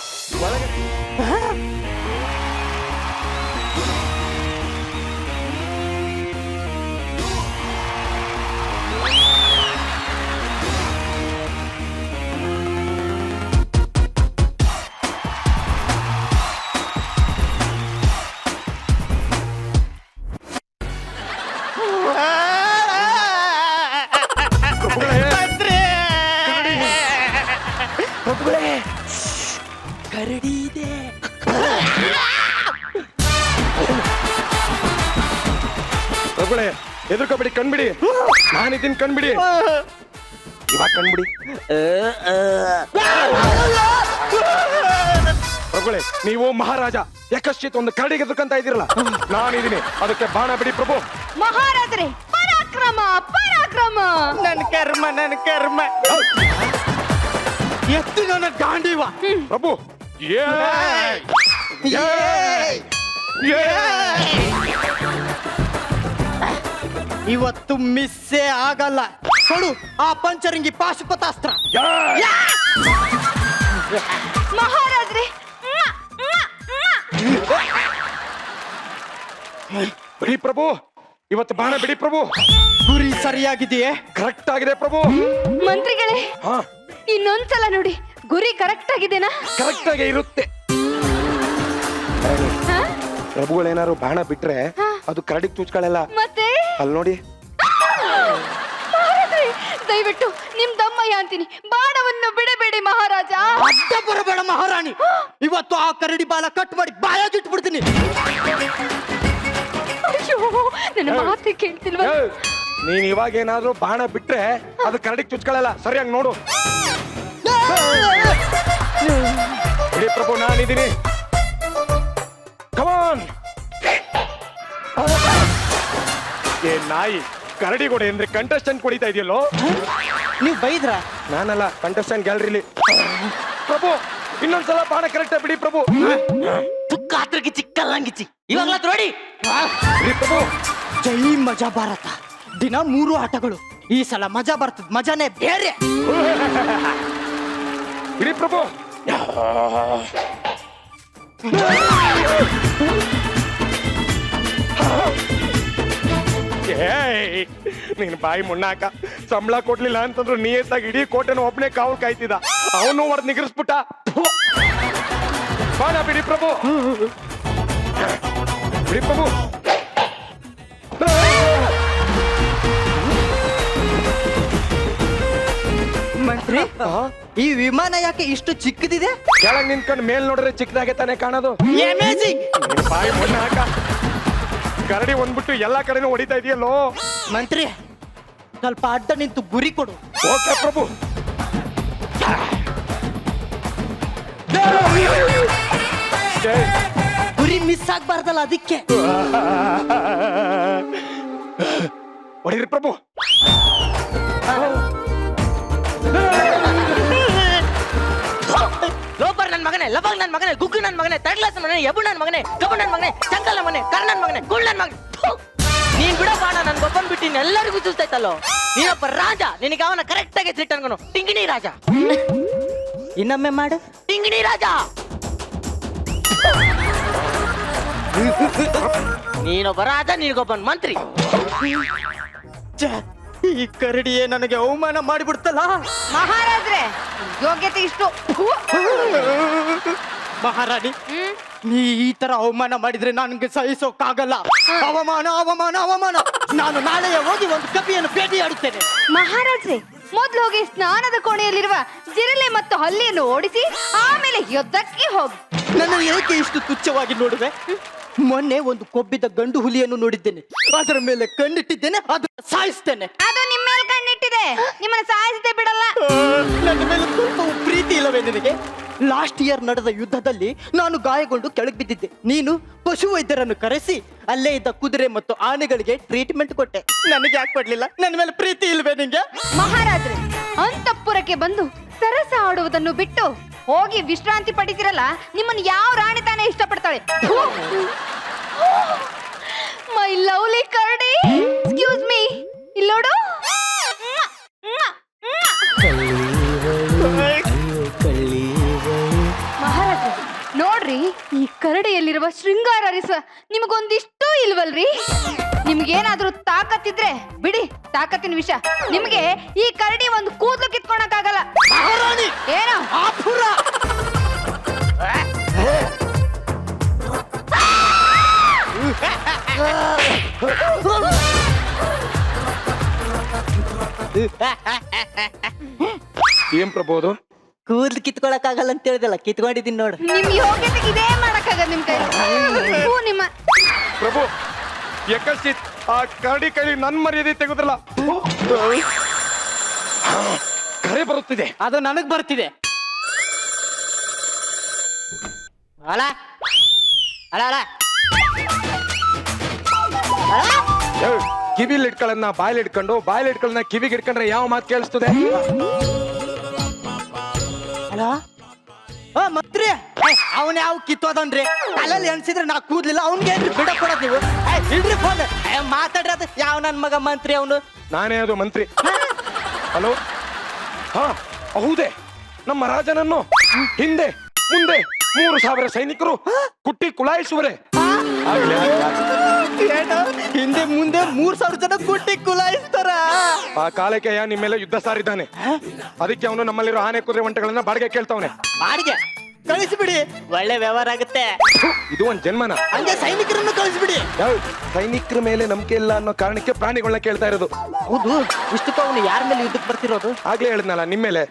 ಕರಡಿ ಇದೆ. ಪ್ರಭುಗಳೇ, ಎದುರ್ಕೊಬಿಡಿ, ಕಣ್ಬಿಡಿ. ನಾನಿದ್ದೀನಿ, ಕಣ್ಬಿಡಿ. ಇವಾಗ ಕಣ್ಬಿಡಿ. ಪ್ರಭುಗಳೇ, ನೀವು ಮಹಾರಾಜ, ಯಾಕಶ್ಚಿತ್ ಒಂದು ಕರಡಿಗೆ ಎದುರ್ಕಂತ ಇದ್ದೀರಲ್ಲ, ನಾನಿದ್ದೀನಿ, ಅದಕ್ಕೆ ಬಾಣ ಬಿಡಿ ಪ್ರಭು. ಮಹಾರಾಜರೇ, ಪರಾಕ್ರಮ ಪರಾಕ್ರಮ. ನನ್ನ ಕರ್ಮ ಎತ್ತು ನನ್ನ ಗಾಂಡಿವ. ಪ್ರಭು, ಇವತ್ತು ಮಿಸ್ಸೇ ಆಗಲ್ಲ. ಕೊಡು ಆ ಪಂಚರಿಂಗಿ ಪಾಶುಪತಾಸ್ತ್ರ. ಮಹಾರಾಜರೇ, ಬಿಡಿ ಪ್ರಭು, ಇವತ್ತು ಬಾಣ ಬಿಡಿ ಪ್ರಭು. ಗುರಿ ಸರಿಯಾಗಿದೆಯೇ? ಕರೆಕ್ಟ್ ಆಗಿದೆ ಪ್ರಭು. ಮಂತ್ರಿಗಳೇ, ಹಾ, ಇನ್ನೊಂದ್ಸಲ ನೋಡಿ, ಗುರಿ ಕರೆಕ್ಟ್ ಆಗಿದೆನಾ? ಕರೆಕ್ಟ್ ಆಗಿ ಇರುತ್ತೆ. ಪ್ರಭುಗಳೇನಾದ್ರು ಬಾಣ ಬಿಟ್ರೆ ಅದು ಕರಡಿಗೆ ತುಚ್ಕೊಳ್ಳಲ್ಲ. ಮತ್ತೆ ಅಲ್ಲಿ ನೋಡಿ. ಮಹಾರಾಜ್ರೆ, ದಯವಿಟ್ಟು ನಿಮ್ ದಮ್ಮಯ್ಯ ಅಂತೀನಿ, ಬಾಣವನ್ನು ಬಿಡಬೇಡಿ ಮಹಾರಾಜ. ಅಡ್ಡ ಬರಬೇಡ ಮಹಾರಾಣಿ, ಇವತ್ತು ಆ ಕರಡಿ ಬಾಲ ಕಟ್ ಮಾಡಿ ಬಾಯಾಗಿಟ್ಬಿಡ್ತೀನಿ. ಅಯ್ಯೋ, ನನ್ನ ಮಾತು ಕೇಳ್ತಿಲ್ವಾ? ಏ, ನೀನ್ ಇವಾಗ ಏನಾದ್ರು ಬಾಣ ಬಿಟ್ರೆ ಅದು ಕರಡಿಗೆ ತುಚ್ಕೊಳ್ಳಲ್ಲ. ಸರಿಯಾಗಿ ನೋಡು. ಬಿಡಿ ಪ್ರಭು, ನಾನಿದ್ದೀನಿ. ಕಮಾನ್. ಏ ನಾಯಿ, ಕರಡಿ ಕೊಡಿ ಅಂದ್ರೆ ಕಂಟೆಸ್ಟೆಂಟ್ ಕೊಡಿತಾ ಇದೆಯಲ್ಲೋ. ನೀವ್ ಬೈದ್ರ? ನಾನಲ್ಲ, ಕಂಟೆಸ್ಟೆಂಟ್ ಗ್ಯಾಲರಿಲಿ. ಪ್ರಭು, ಇನ್ನೊಂದ್ಸಲ ಬಾಣ ಕರೆಕ್ಟ್ ಬಿಡಿ ಪ್ರಭು. ತುಕ್ಕಾತ್ರಕ್ಕೆ ಚಿಕ್ಕಲ್ಲಂಗಿಚ್ಚಿ ಇವಾಗ್ಲ ನೋಡಿ. ಬಿಡಿ ಪ್ರಭು. ಜೈ ಮಜಾ ಭಾರತ. ದಿನ 3 ಆಟಗಳು. ಈ ಸಲ ಮಜಾ ಬರ್ತದ, ಮಜಾನೇ ಬೇರೆ. ಬಿಡಿ ಪ್ರಭು. ಏಯ್, ನೀನ್ ಬಾಯಿ ಮುಣ್ಣಾಕ. ಸಂಬಳ ಕೊಡ್ಲಿಲ್ಲ ಅಂತಂದ್ರು ನಿಯತ್ತಾಗಿ ಇಡೀ ಕೋಟೆನ ಒಬ್ಬನೇ ಕಾವಲ್ ಕಾಯ್ತಿದ್ದ. ಅವನು ಹೊಡೆದ್ ನಿಗರ್ಸ್ಬಿಟ್ಟ. ಬಾಣ ಬಿಡಿ ಪ್ರಭು. ಬಿಡಿ ಪ್ರಭು. ಮಂತ್ರಿ, ಈ ವಿಮಾನ ಯಾಕೆ ಇಷ್ಟು ಚಿಕ್ಕದಿದೆ? ಕೆಳಗ್ ನಿಂತ್ಕೊಂಡು ಮೇಲ್ ನೋಡಿದ್ರೆ ಚಿಕ್ಕದಾಗೆ ತಾನೇ ಕಾಣೋದು. ಅಮೇಜಿಂಗ್. ನಿನ್ ಬಾಯಿ ಮುಣ್ಣಾಕ. ಕರಡಿ ಒಂದ್ಬಿಟ್ಟು ಎಲ್ಲಾ ಕಡೆನೂ ಹೊಡಿತಾ ಇದೆಯಲ್ಲೋ. ಮಂತ್ರಿ, ಸ್ವಲ್ಪ ಅಡ್ಡ ನಿಂತು ಗುರಿ ಕೊಡು. ಓಕೆ ಪ್ರಭು. ಗುರಿ ಮಿಸ್ ಆಗ್ಬಾರ್ದಲ್ಲ, ಅದಕ್ಕೆ. ಹೊಡಿರಿ ಪ್ರಭು. ಲೋಪರ್ ನನ್ ಮಗನೇ, ಲಬಂಗ್ ನನ್ ಮಗನೇ, ಗುಗ್ಗು ನನ್ ಮಗನೇ, ತಡ್ಲಾಸ್ ಮಗನೇ, ಯಬು ನನ್ ಮಗನೇ, ಕಬು ನನ್ ಮಗನೇ, ಚಂಕಲ್ ನನ್ ಮಗನೇ, ಕರ್ ನನ್ ಮಗನೇ, ಗುಳ್ ನನ್ ಮಗನೇ. ನೀನ್ ಬಿಡೋ ಬಾಣ ನನ್ ಗೊಬ್ಬನ್ ಬಿಟ್ಟು ಎಲ್ಲರಿಗೂ ಚೂಸ್ತೈತಲ್ಲೋ. ನೀನೊಬ್ಬ ರಾಜ, ನಿನಗೆ ಅವನ ಕರೆಕ್ಟ್ ಆಗಿ ಸಿಟ್ ಅನ್ಕೊನು. ಟಿಂಗಿಣಿ ರಾಜ. ಇನ್ನೊಮ್ಮೆ ಮಾಡು. ಟಿಂಗಿಣಿ ರಾಜ. ನೀನೊಬ್ಬ ರಾಜ, ನೀನಗೊಬ್ಬನ್ ಮಂತ್ರಿ. ಈ ಕರಡಿಯೇ ನನಗೆ ಅವಮಾನ ಮಾಡಿಬಿಡ್ತಲ್ಲ. ಮಹಾರಾಜ್ರೆ, ಯೋಗ್ಯತೆ ಇಷ್ಟು. ಮಹಾರಾಣಿ, ನೀ ಈ ತರ ಅವಮಾನ ಮಾಡಿದ್ರೆ ನನಗೆ ಸಹಿಸೋಕ್ಕಾಗಲ್ಲ. ಅವಮಾನ, ಅವಮಾನ, ಅವಮಾನ. ನಾನು ನಾಳೆಯೇ ಹೋಗಿ ಒಂದು ಕಪಿಯನ್ನು ಭೇಟಿಯಾಡುತ್ತೇನೆ. ಮಹಾರಾಜ್ರೆ, ಮೊದ್ಲು ಹೋಗಿ ಸ್ನಾನದ ಕೋಣೆಯಲ್ಲಿರುವ ಜಿರಳೆ ಮತ್ತು ಹಲ್ಲಿಯನ್ನು ಓಡಿಸಿ ಆಮೇಲೆ ಯುದ್ಧಕ್ಕೆ ಹೋಗಿ. ನನ್ನ ಏಕೆ ಇಷ್ಟು ತುಚ್ಛವಾಗಿ ನೋಡುವೆ? ಮೊನ್ನೆ ಒಂದು ಕೊಬ್ಬಿದ ಗಂಡು ಹುಲಿಯನ್ನು ನೋಡಿದ್ದೇನೆ. ಅದರ ಮೇಲೆ ಕಣ್ಣಿಟ್ಟಿದ್ದೇನೆ, ಅದನ್ನು ಸಾಯಿಸ್ತೇನೆ. ಅದು ನಿಮ್ಮ ಮೇಲೆ ಕಣ್ಣಿಟ್ಟಿದೆ, ನಿಮ್ಮನ್ನ ಸಾಯಿಸದೆ ಬಿಡಲ್ಲ. ನನ್ನ ಮೇಲೆ ಸ್ವಲ್ಪ ಪ್ರೀತಿ ಇಲ್ಲವೇ ನಿನಗೆ? ಲಾಸ್ಟ್ ಇಯರ್ ನಡೆದ ಯುದ್ಧದಲ್ಲಿ ನಾನು ಗಾಯಗೊಂಡು ಕೆಳಗೆ ಬಿದ್ದಿದ್ದೆ. ನೀನು ಪಶು ವೈದ್ಯರನ್ನು ಕರೆಸಿ ಅಲ್ಲೇ ಇದ್ದ ಕುದುರೆ ಮತ್ತು ಆನೆಗಳಿಗೆ ಟ್ರೀಟ್ಮೆಂಟ್ ಕೊಟ್ಟೆ. ನನಗೆ ಯಾಕೆ ಕೊಡ್ಲಿಲ್ಲ? ನನ್ನ ಮೇಲೆ ಪ್ರೀತಿ ಇಲ್ವೇ ನಿಂಗೆ? ಮಹಾರಾಜ್ರೆ, ಅಂತಃಪುರಕ್ಕೆ ಬಂದು ಸರಸ ಆಡುವುದನ್ನು ಬಿಟ್ಟು ಹೋಗಿ ವಿಶ್ರಾಂತಿ ಪಡಿತಿರಲ್ಲ, ನಿಮ್ಮನ್ನು ಯಾವ ರಾಣಿ ತಾನೇ ಇಷ್ಟಪಡ್ತಾಳೆ? ಮೈ ಲವ್ಲಿ ಕರಡಿ, ಎಕ್ಸ್ಕ್ಯೂಸ್ ಮೀ, ಇಲ್ಲೋಡು. ಮಹಾರಾಜ ನೋಡ್ರಿ, ಈ ಕರಡಿಯಲ್ಲಿರುವ ಶೃಂಗಾರ ರಸ ನಿಮಗೊಂದಿಷ್ಟು ಇಲ್ವಲ್ರಿ? ನಿಮ್ಗೇನಾದ್ರೂ ತಾಕತ್ತಿದ್ರೆ ಬಿಡಿ, ತಾಕತ್ತಿನ ವಿಷಯ. ನಿಮ್ಗೆ ಈ ಕರಡಿ ಒಂದು ಕೂದಲು ಕಿತ್ಕೊಳಕ್ಕಾಗಲ್ಲ. ಮಹಾರಾಣಿ, ಏನೋ ಆಪುರ. ಏನ್ ಪ್ರಭು? ಕೂದ್ಲು ಕಿತ್ಕೊಳಕ್ಕಾಗಲ್ಲ ಅಂತ ಹೇಳಿದಲ್ಲ, ಕಿತ್ಕೊಂಡಿದ್ದೀನಿ ನೋಡು. ನಿಮ್ ಯೋಗ್ಯತೆಗೆ ಇದೇ ಮಾಡಕ್ಕಾಗಲ್ಲ ನಿಮ್ ಕೈ. ನಿಮ್ಮ ಪ್ರಭು, ಯಕಶ್ಚಿತ್ ಆ ಕರಡಿ ಕೈಲಿ ನನ್ ಮರ್ಯಾದೆ ತೆಗೆದ್ರಲ್ಲ. ಕರೆ ಬರುತ್ತಿದೆ. ಅದು ನನಗ್ ಬರ್ತಿದೆ. ಅಲ ಅಲ ಅಲ ಕಿವಿಲಿ ಇಟ್ಕೊಳ್ಳೋದನ್ನ ಬಾಯಲ್ಲಿ ಇಟ್ಕೊಂಡು, ಬಾಯಲ್ಲಿ ಇಟ್ಕೊಳ್ಳೋದನ್ನ ಕಿವಿಗೆ ಇಟ್ಕೊಂಡ್ರೆ ಯಾವ ಮಾತು ಕೇಳಿಸ್ತದೆ? ಅಲ ಮಂತ್ರಿ, ಅವನ್ ಯಾವ ಕಿತ್ತೋದನ್ರಿ? ಅಲ್ಲಲ್ಲಿ ಎನ್ಸಿದ್ರೆ ನಾ ಕೂದ್ಲಿಲ್ಲ, ಅವ್ನ್ಗೆ ಏನ್ರಿ ಬಿಡ ಕೊಡೋದ್ ನೀವು? ಇಲ್ರಿ ಫೋನ್ ಮಾತಾಡ್ರಿ. ಅದು ಯಾವ ನನ್ ಮಗ ಮಂತ್ರಿ? ಅವನು ನಾನೇ ಅದು ಮಂತ್ರಿ. ಹಲೋ, ಹಾ ಹೌದೇ, ನಮ್ಮ ರಾಜನನ್ನು ಹಿಂದೆ ಮುಂದೆ 3000 ಸೈನಿಕರು ಕುಟ್ಟಿ ಕುಲಾಯಿಸುವರೆ. ಹಿಂದೆ ಮುಂದೆ 3000 ಜನ ಕುಟ್ಟಿ ಕುಲಾಯಿಸ್ತಾರ. ಆ ಕಾಲಕ್ಕೆ ನಿಮ್ಮೆಲ್ಲ ಯುದ್ಧ ಸಾರಿದ್ದಾನೆ. ಅದಕ್ಕೆ ಅವನು ನಮ್ಮಲ್ಲಿರೋ ಆನೆ ಕುದುರೆ ಒಂಟೆಗಳನ್ನ ಬಾಡಿಗೆ ಕೇಳ್ತಾವನೆ. ಬಾಡಿಗೆ ಕಳಿಸ್ಬಿಡಿ. ಒಳ್ಳೆ ವ್ಯವಹಾರ ಆಗುತ್ತೆ. ಇದು ಒಂದ್ ಜನ್ಮನ. ಹಂಗೆ ಸೈನಿಕರನ್ನು ಕಳಿಸ್ಬಿಡಿ. ಯಾವ ಸೈನಿಕರ ಮೇಲೆ ನಂಬಿಕೆ ಇಲ್ಲ ಅನ್ನೋ ಕಾರಣಕ್ಕೆ ಪ್ರಾಣಿಗಳನ್ನ ಕೇಳ್ತಾ ಇರೋದು. ಹೌದು, ಇಷ್ಟಕ್ಕೂ ಅವನು ಯಾರ ಮೇಲೆ ಯುದ್ಧಕ್ಕೆ ಬರ್ತಿರೋದು? ಆಗ್ಲೇ ಹೇಳಿದ್ನಲ್ಲ ನಿಮ್ ಮೇಲೆ.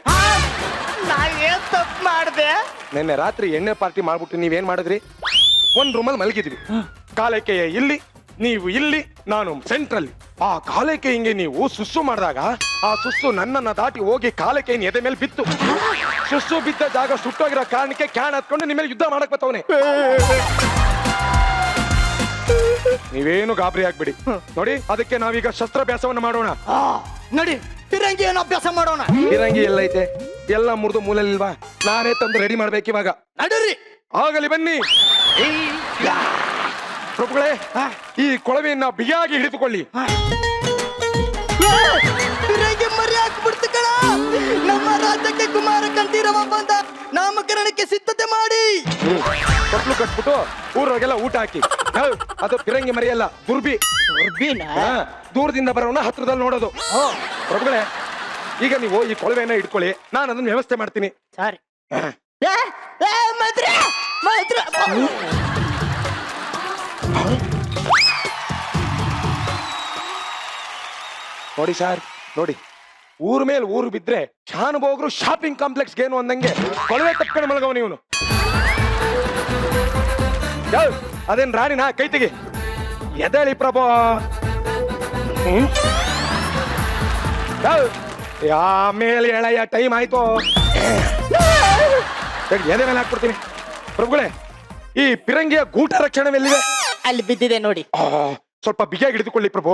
ನಾ ಏನ್ ತಪ್ಪು ಮಾಡ್ದೆ? ನಿನ್ನೆ ರಾತ್ರಿ ಎಣ್ಣೆ ಪಾರ್ಟಿ ಮಾಡ್ಬಿಟ್ಟು ನೀವೇನ್ ಮಾಡಿದ್ರಿ? ಒಂದ್ ರೂಮಲ್ಲಿ ಮಲಗಿದ್ವಿ. ಕಾಲಕ್ಕೆ ಇಲ್ಲಿ, ನೀವು ಇಲ್ಲಿ, ನಾನು ಸೆಂಟ್ರಲ್ಲಿ. ಆ ಕಾಲಕ್ಕೆ ಹಿಂಗೆ ನೀವು ಸುಸ್ಸು ಮಾಡಿದಾಗ ಆ ಸುಸ್ಸು ನನ್ನನ್ನ ದಾಟಿ ಹೋಗಿ ಕಾಲಕ್ಕೆ ಎದೆ ಮೇಲೆ ಬಿತ್ತು. ಸುಸ್ಸು ಬಿದ್ದ ಜಾಗ ಸುಟ್ಟೋಗಿರೋ ಕಾರಣಕ್ಕೆ ಕ್ಯಾನ್ ಹತ್ಕೊಂಡು ನಿಮ್ಮ ಮೇಲೆ ಯುದ್ಧ ಮಾಡಕ್ ಬತ್ತವನೆ. ನೀವೇನು ಗಾಬರಿ ಆಗ್ಬಿಡಿ. ನೋಡಿ, ಅದಕ್ಕೆ ನಾವೀಗ ಶಸ್ತ್ರಾಭ್ಯಾಸವನ್ನ ಮಾಡೋಣ. ನಡಿ ಫಿರಂಗಿಯನ್ನು ಅಭ್ಯಾಸ ಮಾಡೋಣ. ಫಿರಂಗಿ ಎಲ್ಲೈತೆ? ಎಲ್ಲ ಮುರಿದು ಮೂಲಲ್ಲಿಲ್ವಾ? ನಾನೇ ತಂದು ರೆಡಿ ಮಾಡ್ಬೇಕು ಇವಾಗ. ನಡೀರಿ. ಆಗಲಿ ಬನ್ನಿ ಪ್ರಭುಗಳೇ. ಈ ಕೊಳವೆಯನ್ನ ಬಿಗಿಯಾಗಿ ಹಿಡಿದುಕೊಳ್ಳಿ. ಫಿರಂಗಿ ಮರಿ ಹಾಕ್ಬಿಡ್ತು ಕಣ. ನಮ್ಮ ರಾಜ್ಯಕ್ಕೆ ಕುಮಾರ ಕಂಠೀರವ ಬಂದ. ನಾಮಕರಣಕ್ಕೆ ಸಿದ್ಧತೆ ಮಾಡಿ. ಕಟ್ಲು ಕಟ್ಬಿಟ್ಟು ಊರೊಳಗೆಲ್ಲ ಊಟ ಹಾಕಿ. ಅದು ಫಿರಂಗಿ ಮರಿಯಲ್ಲ, ದುರ್ಬಿ. ದೂರದಿಂದ ಬರೋಣ, ಹತ್ರದಲ್ಲಿ ನೋಡೋದು. ಪ್ರಭುಗಳೇ, ಈಗ ನೀವು ಈ ಕೊಳವೆಯನ್ನ ಇಟ್ಕೊಳ್ಳಿ, ನಾನು ಅದನ್ನ ವ್ಯವಸ್ಥೆ ಮಾಡ್ತೀನಿ. ಸರಿ. ನೋಡಿ ಸರ್, ನೋಡಿ, ಊರ್ ಮೇಲೆ ಊರು ಬಿದ್ರೆ ಶಾನುಭೋಗ್ರು ಶಾಪಿಂಗ್ ಕಾಂಪ್ಲೆಕ್ಸ್ ಏನು ಅಂದಂಗೆ ಕೊಳವೆ ತಪ್ಕೊಂಡು ಮಲಗವನು ಇವನು. ಅದೇನ್ ರಾಣಿನಾ? ಕೈ ತೆಗಿ. ಎದಳಿ ಪ್ರಭು. ಆಮೇಲೆ ಎಳೆಯ ಟೈಮ್ ಆಯ್ತು. ಎದೆ ಮೇಲೆ ಹಾಕ್ಬಿಡ್ತೀನಿ. ಪ್ರಭುಗಳೇ, ಈ ಪಿರಂಗಿಯ ಗೂಟ ರಕ್ಷಣೆವೆಲ್ಲಿದೆ? ಅಲ್ಲಿ ಬಿದ್ದಿದೆ ನೋಡಿ. ಸ್ವಲ್ಪ ಬಿಗಿಯಾಗಿ ಹಿಡಿದುಕೊಳ್ಳಿ ಪ್ರಭು.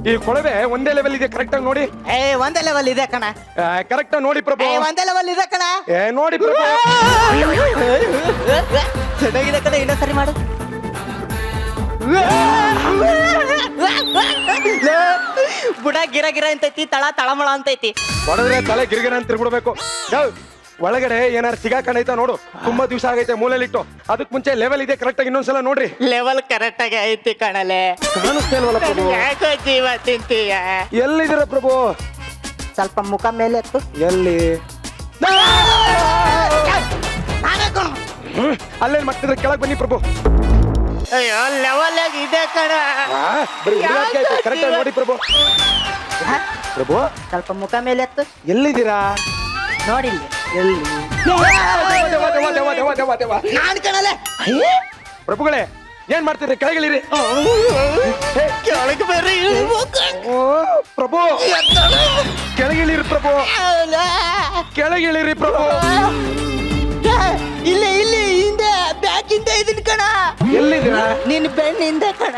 ಈ ಕೊಳವೆ ಒಂದೇ ಲೆವೆಲ್ ಇದೆ, ಕರೆಕ್ಟ್ ಆಗಿ ನೋಡಿ. ಒಂದೇ ಲೆವೆಲ್ ಇದೆ ಕಣ. ಕರೆಕ್ಟ್ ಆಗಿ ನೋಡಿ ಪ್ರಭು. ಒಂದೇ ಲೆವೆಲ್ ಇದೆ ಕಣ. ನೋಡಿ ಪ್ರಭು. ಚೆನ್ನಾಗಿದೆ ಕಣ, ಇನ್ನೂ ಸರಿ ಮಾಡು. ಬುಡ ಗಿರ ಗಿರ ಅಂತೈತಿ, ತಳ ತಳಮಳ ಅಂತೈತಿ. ಹೊಡೆದ್ರೆ ತಲೆ ಗಿರ್ಗಿರ ಅಂತ ತಿರ್ಬಿಡ್ಬೇಕು. ಒಳಗಡೆ ಏನಾರು ಸಿಗಾಕಣೈತಾ ನೋಡು. ತುಂಬಾ ದಿವಸ ಆಗೈತೆ ಮೂಲೆಲಿಟ್ಟು. ಅದಕ್ ಮುಂಚೆ ಲೆವೆಲ್ ಇದೆ, ಕರೆಕ್ಟ್ ಆಗಿ ಇನ್ನೊಂದ್ಸಲ ನೋಡ್ರಿ. ಲೆವೆಲ್ ಕರೆಕ್ಟ್ ಆಗಿ ಐತಿ ಕಣಲೆ. ಕಾಣಿಸ್ತೇಲ್ವಲ್ಲ ಪ್ರಭು? ಯಾಕೋ ಜೀವ ತಿಂತೀಯ? ಎಲ್ಲಿದ್ದೀರ ಪ್ರಭು? ಸ್ವಲ್ಪ ಮುಖ ಮೇಲೆ ಎತ್ತು. ಎಲ್ಲಿ? ಅಲ್ಲೇ ಮಾಡ್ತಿದ್ರೆ ಕೆಳಗ್ ಬನ್ನಿ ಪ್ರಭು. ಅಯ್ಯೋ, ಲೆವೆಲ್ ಆಗಿ ಇದೆ ಕಣ. ಕರೆಕ್ಟ್ ಆಗಿ ನೋಡಿ ಪ್ರಭು. ಪ್ರಭು, ಸ್ವಲ್ಪ ಮುಖ ಮೇಲೆ ಎತ್ತು. ಎಲ್ಲಿದ್ದೀರಾ? ನೋಡಿ ಎಲ್ಲಿ? ನಾನ್ ಕಣಲೆ. ಪ್ರಭುಗಳೇ, ಏನ್ ಮಾಡ್ತಿದ್ರಿ? ಕೆಳಗಿಳಿರಿ. ಕೆಳಗೆ ಬರ್ರಿ. ಓ ಪ್ರಭು, ಕೆಳಗಿಳಿರಿ ಪ್ರಭು, ಕೆಳಗಿಳಿರಿ ಪ್ರಭು. ಇಲ್ಲಿ ಇಲ್ಲಿ ಹಿಂದೆ ಬ್ಯಾಕ್ ಹಿಂದೆ ಇದೀನಿ ಕಣ. ಎಲ್ಲಿದ್ದೀರಾ? ನಿನ್ ಬೆಣ್ಣಿಂದ ಕಣ.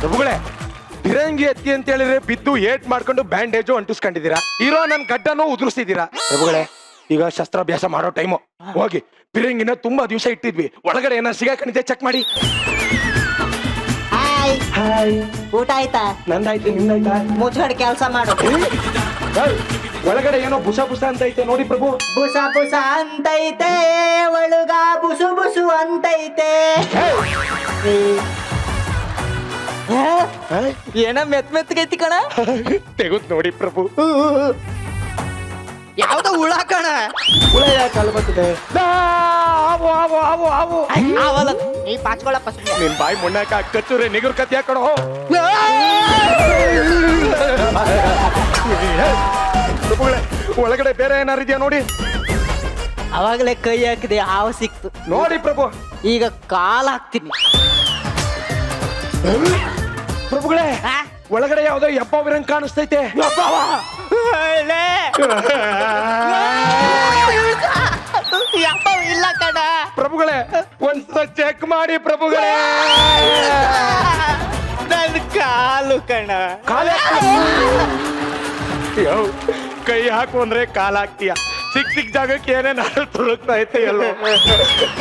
ಪ್ರಭುಗಳೇ, ಫಿರಂಗಿ ಎತ್ತಿ ಅಂತ ಹೇಳಿದ್ರೆ ಬಿದ್ದು ಏಟ್ ಮಾಡ್ಕೊಂಡು ಬ್ಯಾಂಡೇಜು ಅಂಟಿಸ್ಕೊಂಡಿದ್ದೀರಾ. ಇರೋ ನನ್ ಗಡ್ಡನೂ ಉದುರಿಸ್ತಿದ್ದೀರಾ. ಪ್ರಭುಗಳೇ, ಈಗ ಶಸ್ತ್ರಾಭ್ಯಾಸ ಮಾಡೋ ಟೈಮು. ಹೋಗಿ ಫಿರಂಗಿನ ತುಂಬಾ ದಿವಸ ಇಟ್ಟಿದ್ವಿ, ಒಳಗಡೆ ಏನಾರು ಸಿಗಾಕೊಂಡಿದೆ ಚೆಕ್ ಮಾಡಿ. ಹಾಯ್, ಊಟ ಆಯ್ತಾ? ನಂದಾಯ್ತು, ನಿಮ್ದಾಯ್ತಾ? ಮುಚ್ಕಡೆ ಕೆಲಸ ಮಾಡು. ಒಳಗಡೆ ಏನೋ ಬುಸ ಬುಸ ಅಂತ ಐತೆ ನೋಡಿ ಪ್ರಭು. ಬುಸ ಬುಸ ಅಂತೈತೆ, ಒಳಗ ಬುಸು ಬುಸು ಅಂತೈತೆ. ಏನ ಮೆತ್ ಮೆತ್ಗೈತಿ ಕಣ. ತೆಗುತ್ ನೋಡಿ ಪ್ರಭು. ಯಾವ್ದೋ ಹುಳ ಕಣ. ಹುಳ ಯಾಕೆ ಅಲ್ಲಿ ಬರ್ತದೆ? ಆವು ಆವು ಆವು ಆವು. ಅವಲ್ಲ, ನೀ ಪಾಚ್ಕೊಳ್ಳಪ್ಪ. ನಿನ್ ಬಾಯಿ ಮುಣ್ಣಾಕ ಕಚ್ಚುರೆ ನಿಗುರ್ ಕತ್ತಿ ಹಾಕೊಡು. ಪ್ರಭುಗಳೇ, ಒಳಗಡೆ ಬೇರೆ ಏನಾರು ಇದೆಯಾ ನೋಡಿ. ಅವಾಗಲೇ ಕೈ ಹಾಕಿದೆ, ಹಾವು ಸಿಕ್ತು ನೋಡಿ ಪ್ರಭು. ಈಗ ಕಾಲ್ ಹಾಕ್ತೀನಿ. ಪ್ರಭುಗಳೇ, ಒಳಗಡೆ ಯಾವ್ದೋ ಯಪ್ಪ ವಿರಂಗ್ ಕಾಣಿಸ್ತೈತೆ. ಯಪ್ಪ ಇಲ್ಲ ಕಣ. ಪ್ರಭುಗಳೇ, ಒಂದ್ಸಲ ಚೆಕ್ ಮಾಡಿ ಪ್ರಭುಗಳೇ. ನನ್ ಕಾಲು ಕಣ. ಕೈ ಹಾಕು ಅಂದ್ರೆ ಕಾಲ್ ಹಾಕ್ತೀಯ. ಸಿಕ್ ಸಿಕ್ ಜಾಗಕ್ಕೆ ಏನೇನು ತುಳುಕ್ತಾ ಐತೆ ಎಲ್ಲೋ.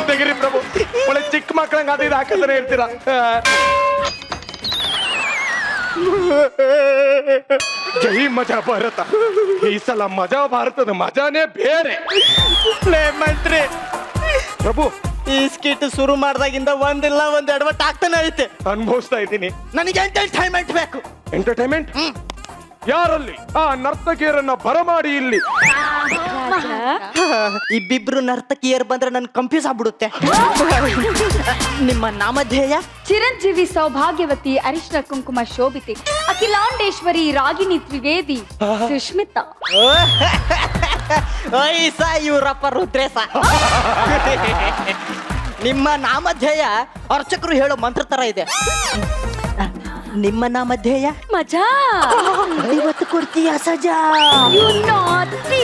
ತೆಗಿರಿ ಪ್ರಭು. ಒಳ್ಳೆ ಚಿಕ್ಕ ಮಕ್ಕಳಂಗ ಅದು ಇದು ಹಾಕಂತಾನೆ ಇರ್ತೀರ. ಜೈ ಮಜಾ ಭಾರತ. ಈ ಸಲ ಮಜಾ ಭಾರತದ ಮಜಾನೇ ಬೇರೆ. ಮಂತ್ರಿ ಪ್ರಭು, ಈ ಸ್ಕಿಟ್ ಶುರು ಮಾಡ್ದಾಗಿಂದ ಒಂದಿಲ್ಲ ಒಂದ್ ಎಡವಟ್ ಆಗ್ತಾನೆ ಐತೆ. ಅನುಭವಿಸ್ತಾ ಇದ್ದೀನಿ. ನನಗೆ ಎಂಟರ್ಟೈನ್ಮೆಂಟ್ ಬೇಕು. ಎಂಟರ್ಟೈನ್ಮೆಂಟ್ ಯಾರಲ್ಲಿ? ಆ ನರ್ತಕಿಯರನ್ನ ಬರಮಾಡಿ ಇಲ್ಲಿ. ಇಬ್ಬಿಬ್ರು ನರ್ತಕಿಯರ್ ಬಂದ್ರೆ ನನ್ ಕನ್ಫ್ಯೂಸ್ ಆಗ್ಬಿಡುತ್ತೆ. ನಿಮ್ಮ ನಾಮಧೇಯ? ಚಿರಂಜೀವಿ ಸೌಭಾಗ್ಯವತಿ ಅರಿಶಿನ ಕುಂಕುಮ ಶೋಭಿತೆ ಅಖಿಲಾಂಡೇಶ್ವರಿ ರಾಗಿಣಿ ತ್ರಿವೇದಿ ಸುಷ್ಮಿತಾ. ಐಸ ಇವರಪ್ಪ ರುದ್ರೇಶ. ನಿಮ್ಮ ನಾಮಧೇಯ ಅರ್ಚಕರು ಹೇಳೋ ಮಂತ್ರ ತರ ಇದೆ. ನಿಮ್ಮ ನಾಮಧೇಯ? ಮಜಾ. ಇವತ್ತು ಕೊಡ್ತೀಯ ಸಜಾ? You naughty.